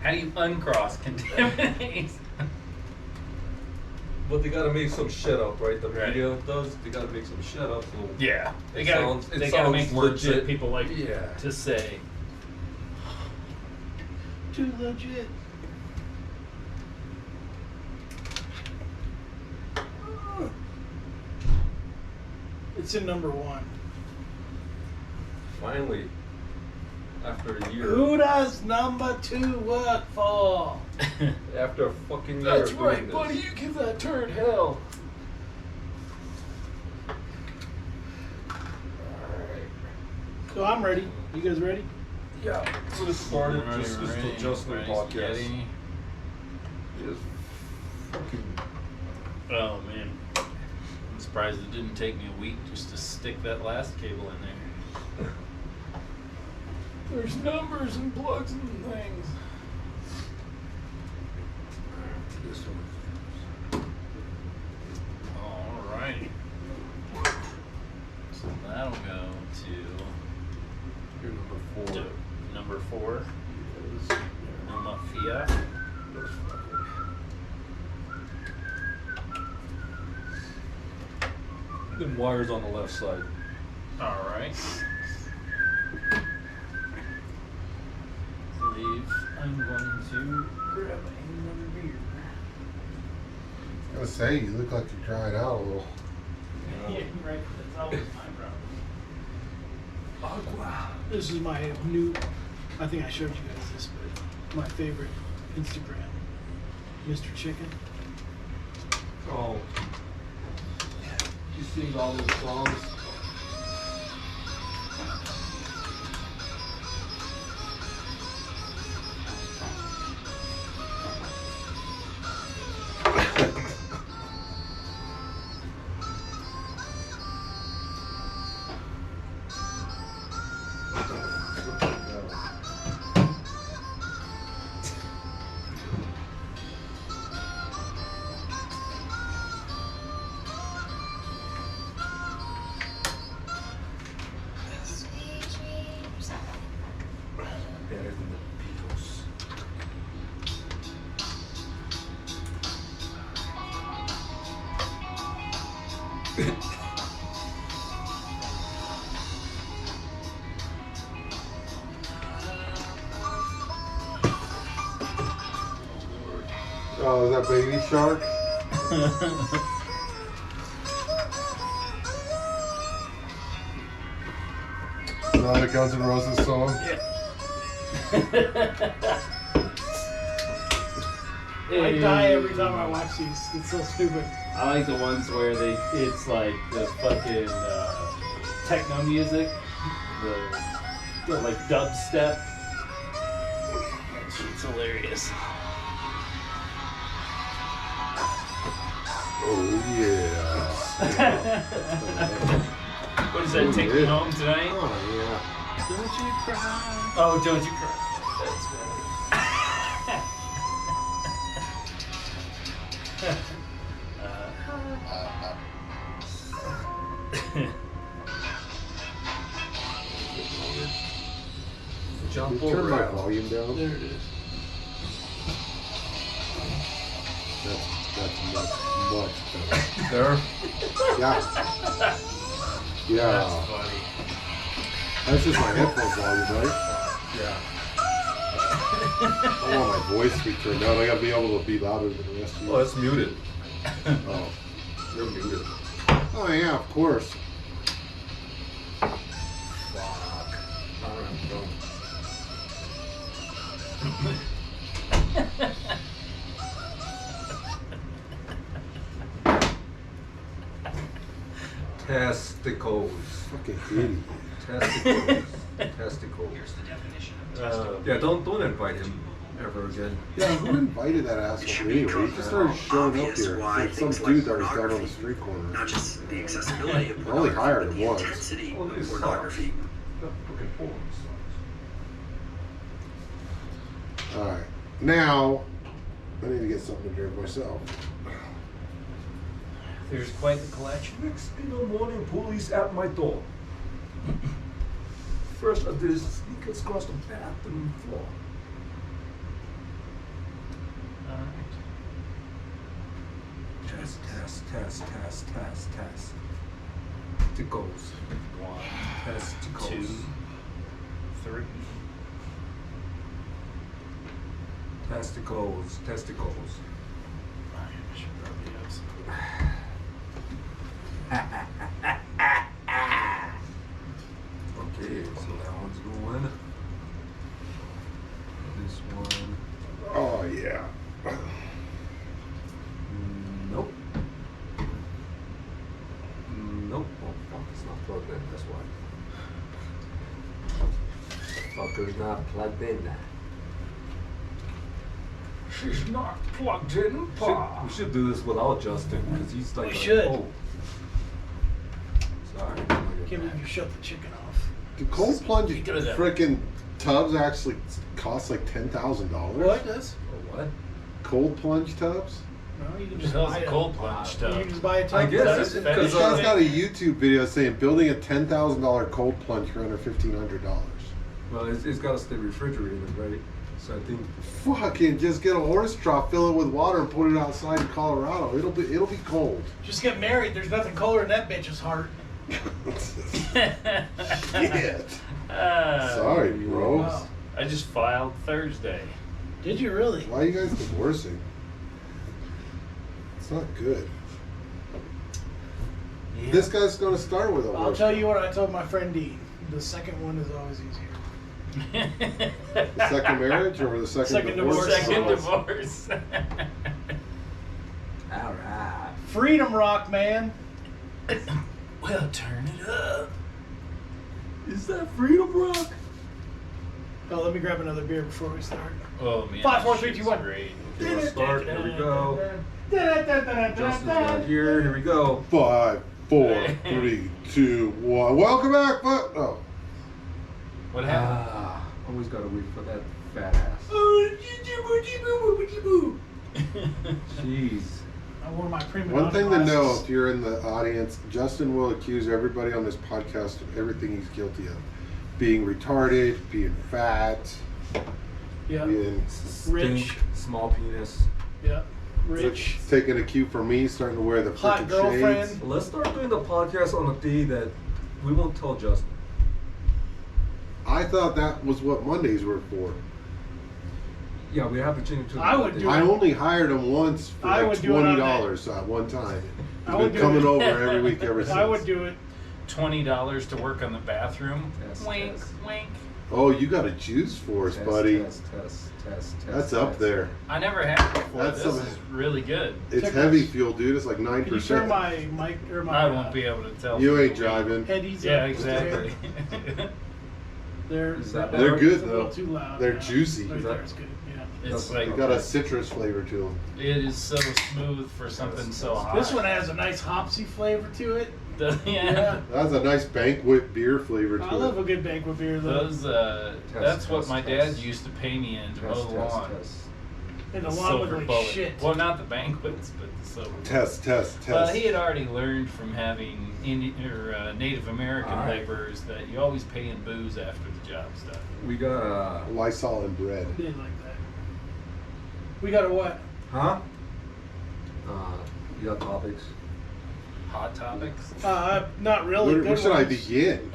How do you uncross contaminate? But they gotta make some shit up, right? The Right. media does. They gotta make some shit up. So Yeah, they It gotta sounds- it they gotta make sounds words that legit. people like Yeah. to say. Too legit. It's in number 1. finally, after a year, Who does number 2 work for? after a fucking year That's of right, doing buddy. this. You give that turd hell. So I'm ready. You guys ready? Yeah. So this started just the adjustment podcast. Just fucking. Oh man, I'm surprised it didn't take me a week just to stick that last cable in there. There's numbers and plugs and things. This one. Alrighty. So that'll go You're number 4. to number 4. Yes. Numa Fia. That's fucking. Then wires on the left side. Alright. Believe I'm going to grab another beer. I was say you look like you're drying out a little. Yeah, right. That's always my problem. This is my new, I think I showed you guys this, but my favorite Instagram, Mr. Chicken. Oh. You sing all those songs. Better than the Beatles. Oh, is that Baby Shark? Is that a Guns N' Roses song? I die every time I watch these. It's so stupid. I like the ones where it's like the fucking techno music, the like dubstep. That shit's hilarious. Oh yeah. What does that take me home tonight? Oh yeah. Don't you cry. Oh, don't you cry. That's funny. Jump Turn over. my Al. volume down. There it is. That's much better. There. Yeah. Yeah. That's funny. That's just my headphone volume, right? Yeah. I want my voice to be turned down. I gotta be able to be louder than the rest of you. Oh, it's muted. Oh. You're muted. Oh yeah, of course. Testicles. Fucking idiot. Testicles. Testicles. Yeah, don't invite him ever again. Yeah, who invited that asshole anyway? He just started showing up here. Like some dude that was down on the street corner. Not just the accessibility of I only pornography, hired but him the once. intensity Well, of this pornography. That fucking porn sucks. Alright. Now, I need to get something to drink myself. There's quite the collection. Next in the morning, police at my door. First, there's sneakers across the bathroom floor. Alright. Testicles. Test. Testicles. 1, Testicles. 2, 3. Testicles. I should probably have some. Okay, so that one's going. This one. Oh yeah. Nope. Nope. Oh fuck, it's not plugged in. That's why. Fucker's not plugged in. She's not plugged in, We should do this without Justin because he's like. We should. Oh. Sorry. Can't believe you shut the chicken off. Do cold plunge You could have done- freaking tubs actually cost like $10,000? What does? Oh, what? Cold plunge tubs? No, you can Just just hell's buy a cold plunge You tub. can just buy a tub. I guess That's it's it. because This guy's got a YouTube video saying building a $10,000 cold plunge for under $1,500. Well, it's got to stay refrigerated, right? So I think. Fucking just get a horse trough, fill it with water, and put it outside in Colorado. It'll be cold. Just get married. There's nothing colder than that bitch's heart. Shit. Sorry, bro. Wow. I just filed Thursday. Did you really? Why are you guys divorcing? It's not good. Yeah. This guy's going to start with a horse. I'll tell you what I told my friend Dean. The second one is always easier. The second marriage or the second, Second divorce? divorce. Second Oh. divorce. All right. Freedom rock, man. Well, turn it up. Is that Freedom Rock? Oh, let me grab another beer before we start. Oh man. 5, 4, that 3, shit's 2, 1. great. Okay, let's start. Here we go. Justin's not here. Here we go. 5, 4, 3, 2, 1. Welcome back. Oh. What happened? Always gotta wait for that fat ass. Jeez. I wore my prima One donna thing to know, glasses. if you're in the audience, Justin will accuse everybody on this podcast of everything he's guilty of. Being retarded, being fat, Yeah. being Rich. Small penis. Yeah. Rich. taking a cue from me, starting to wear the Hot freaking girlfriend. shades. Well, let's start doing the podcast on a day that we won't tell Justin. I thought that was what Mondays were for. Yeah, we have to change it to. I would do I it. only hired him once for I like would do it on $20 at one time. I He's would been do coming it. over every week ever since. I would do it. $20 to work on the bathroom. Test, Wink, test. wink. Oh, you got a juice for us, buddy. Test. That's up there. I never had it before. That's This some- is really good. It's Check heavy this. fuel, dude. It's like 9%. Can you turn my mic or my I won't be able to tell. You ain't people. driving. headies Yeah, up exactly. They're, Is that They're better? good it's a little though. too loud. They're yeah. juicy. Right Is there that- is good. Yeah. It's They like got a citrus flavor to them. it is so smooth for something so hot. This one has a nice hopsy flavor to it. yeah. Yeah. That's a nice banquet beer flavor I to love it. a good banquet beer though. Those that's what test, my test. dad used to pay me in to mow Test, the lawn. test. And the The lawn looked silver like bullet. shit. Well, not the banquets, but the silver. Test. Well, he had already learned from having Native American All right. laborers that you always pay in booze after the job's done. We got Lysol and bread. I did like that. We got a what? huh? You got topics? Hot topics. Not really Where, good where should I ones. begin?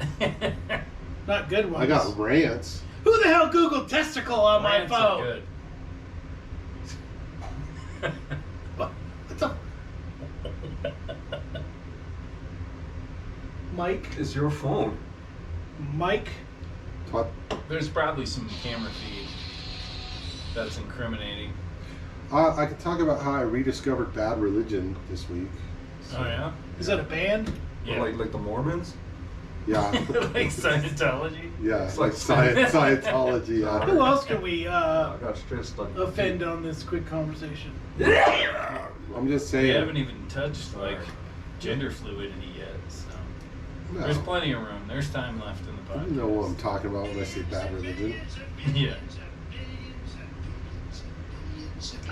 Not good ones. I got rants. Who the hell Googled testicle on my Rants are phone? good. What's up? Mike? It's your phone. Mike? What? There's probably some camera feed that's incriminating. I could talk about how I rediscovered Bad Religion this week. Oh yeah. Is that a band? Yeah. Like the Mormons? Yeah. like Scientology. Yeah, It's like like- Scientology. Yeah. Who else can we I got stressed like offend on this quick conversation? I'm just We saying. haven't even touched like gender fluidity yet, so No, there's plenty of room. There's time left in the podcast. you know what I'm talking about when I say Bad Religion. Yeah.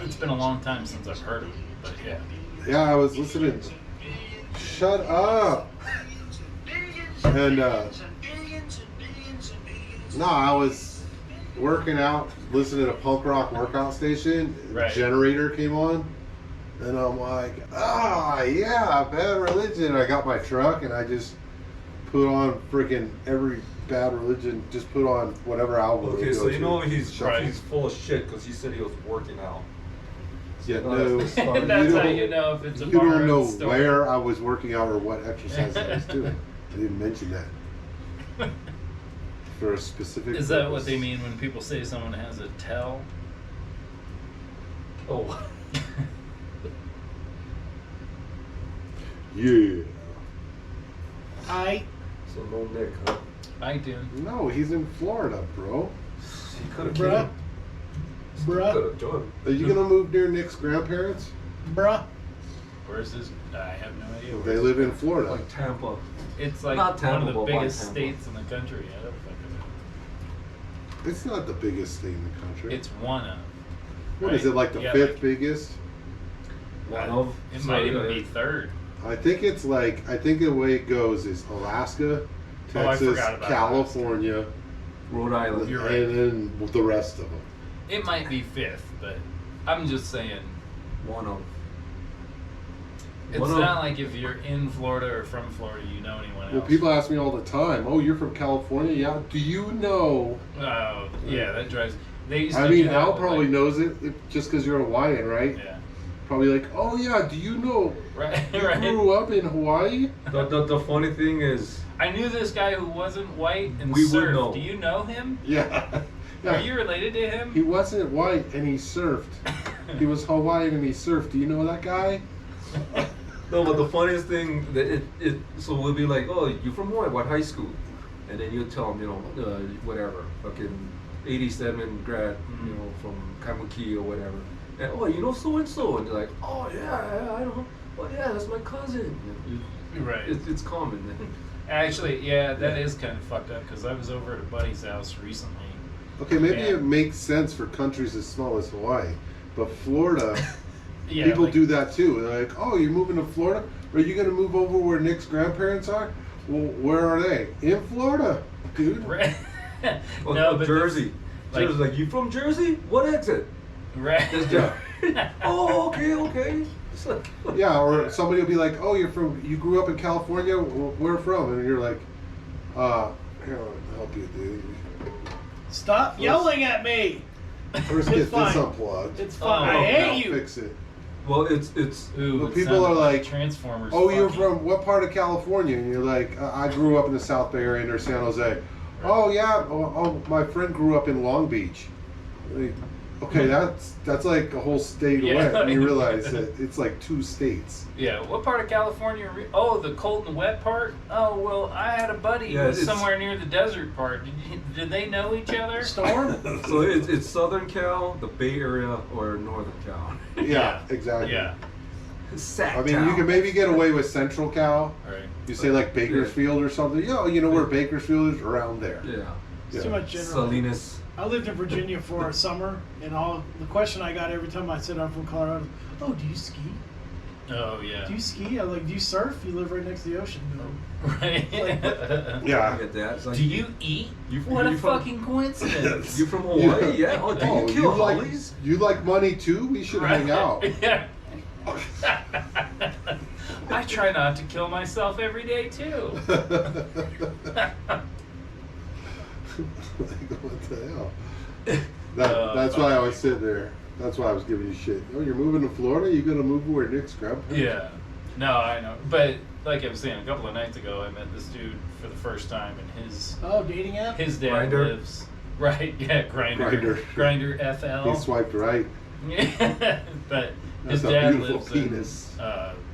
It's been a long time since I've heard of it, but yeah. Yeah, I was listening. Shut up. And no, I was working out, listening to punk rock workout station. Right. Generator came on, And I'm like, yeah, Bad Religion. I got my truck and I just put on freaking every Bad Religion, just put on whatever album. Okay, we so go you to. know he's Shuffle. he's full of shit because he said he was working out. Yeah, No, no. that's the start. That's how don't- you know if it's a You bar don't know store. where I was working out or what exercise I was doing. I didn't mention that. For a specific Is that what purpose. they mean when people say someone has a tell? Oh, Yeah. I so no Nick, huh? I do. No, he's in Florida, bro. He could have bruh, came. bruh, Could have joined. Are you gonna move near Nick's grandparents? bruh. Where's this? I have no idea. They Where's live in Florida. Like Tampa. It's like Not one Tampa, of the but by biggest Tampa. states in the country. I don't fucking know. It's not the biggest state in the country. It's one of. What is it, like the Yeah, fifth like- biggest? One of. It So, might even yeah. be third. I think it's like, I think the way it goes is Alaska, Oh, I Texas, forgot about California, Rhode Island. You're and right. then the rest of them. It might be fifth, but I'm just saying. One of. It's One of- not like if you're in Florida or from Florida, you know anyone else. Well, people ask me all the time, "Oh, you're from California? Yeah. Do you know?" Oh, yeah, that drives. They used to I do mean, that Al with, probably like- knows it just because you're Hawaiian, right? Yeah. Probably like, "Oh yeah, do you know? Right. You Right. grew up in Hawaii?" The funny thing is, I knew this guy who wasn't white and We would surfed. know. Do you know him? Yeah. Are you related to him? He wasn't white and he surfed. He was Hawaiian and he surfed. Do you know that guy? no, but the funniest thing that it so we'll be like, oh, you from what high school? And then you tell them, whatever, fucking 87 grad, from Kamuki or whatever. And oh, you know so and so, and they're like, oh yeah, I know. Oh yeah, that's my cousin. Right. It's common. Actually, yeah, that is kind of fucked up because I was over at a buddy's house recently. Okay, maybe Yeah. it makes sense for countries as small as Hawaii, but Florida, Yeah, people like- do that too. They're like, "Oh, you're moving to Florida? Are you gonna move over where Nick's grandparents are? Well, where are they? In Florida, dude." Right. Oh, no, but Jersey. like- Jersey's like, you from Jersey? What exit? Right. That's Jersey. Oh, okay. It's like, Yeah, or somebody will be like, "Oh, you grew up in California? Where from?" And you're like, here, I'll help you, dude. Stop yelling at me. First It's get fine. this unplugged. It's fine. Oh, I hate I'll you. fix it. well, it's Ooh, Well, it people sounded are like, Transformers. "Oh, you're fucking- from what part of California?" And you're like, "I grew up in the South Bay Area near San Jose." "Oh yeah, oh my friend grew up in Long Beach." Like, okay, that's like a whole state Yeah. away. And you realize that it's like 2 states. Yeah, what part of California? Oh, the cold and wet part. Oh, well, I had a buddy Yeah, who was it's- somewhere near the desert part. Did they know each other? Storm. so it's Southern Cal, the Bay Area, or Northern Cal. Yeah, exactly. Yeah. Sac I mean, you can maybe get away with Central Cal. Right. You say like Bakersfield or something. You know where Bakersfield is? Around there. Yeah. It's too much general. Salinas. I lived in Virginia for a summer, and the question I got every time I said I'm from Colorado, "Oh, do you ski? Oh yeah. Do you ski?" I'm like, "Do you surf? You live right next to the ocean." No. Right. Yeah. I get that. It's like, Do you eat? You- What a you from- fucking coincidence. You from Hawaii? Yeah. Oh, do you kill you like hollies? you like money too? We should hang out. Yeah. I try not to kill myself every day too. Like, what the hell? That's why I was sitting there. That's why I was giving you shit. Oh, you're moving to Florida? You gonna move where Nick's grandparents? Yeah. No, I know. But like I was saying, a couple of nights ago, I met this dude for the first time, and Oh, dating app. his dad Grindr? lives right. Yeah, Grinder. Grindr. Grinder FL. He swiped right. Yeah, but his That's a dad beautiful lives penis. in,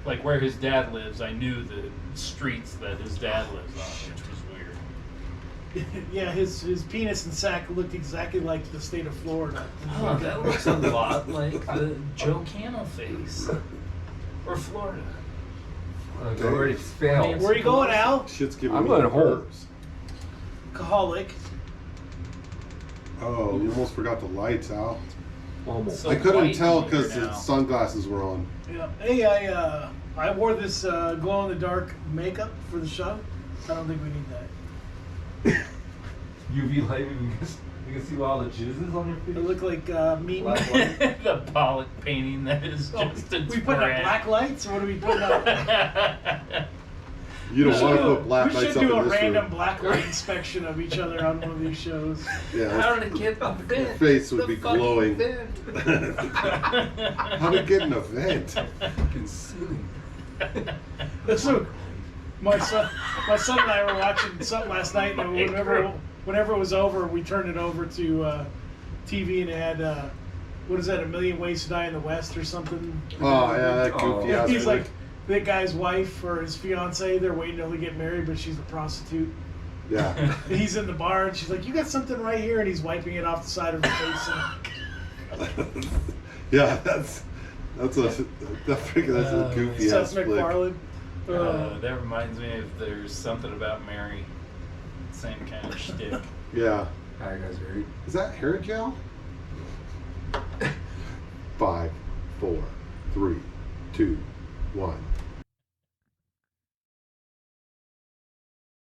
like where his dad lives. I knew the streets that his dad lives on, which was weird. Yeah, his penis and sack looked exactly like the state of Florida. Oh, that looks a lot like the Joe Camel face, or Florida. It already failed. Where you going, Al? Shit's giving I'm me going the home. burps. Alcoholic. Oh, you almost forgot the lights, Al. Almost. So I couldn't white tell in here because the now. sunglasses were on. Yeah. Hey, I wore this glow in the dark makeup for the show. I don't think we need that. UV light. You can see all the jizzes on your feet. It looked like meat. Black light. The Pollock painting that is just a We putting up black lights, or what are we putting up? You don't want to put black We lights should up do in a this random room. black light inspection of each other on one of these shows. Yeah, How did it get the vent? your face would The be fucking glowing. vent. How did it get an event? Fucking ceiling. So, my son and I were watching something last night, and whenever it was over, we turned it over to TV, and it had what is that, A Million Ways to Die in the West or something? Oh yeah, that goofy ass. He's movie. like that guy's wife or his fiance. They're waiting till they get married, but she's a prostitute. Yeah. And he's in the bar, and she's like, "You got something right here," and he's wiping it off the side of her face. Yeah, that's a goofy Seth ass flick. MacFarlane. That reminds me of There's Something About Mary. Same kind of shtick. Yeah. Alright, guys, ready? Is that hair gel? 5, 4, 3, 2, 1.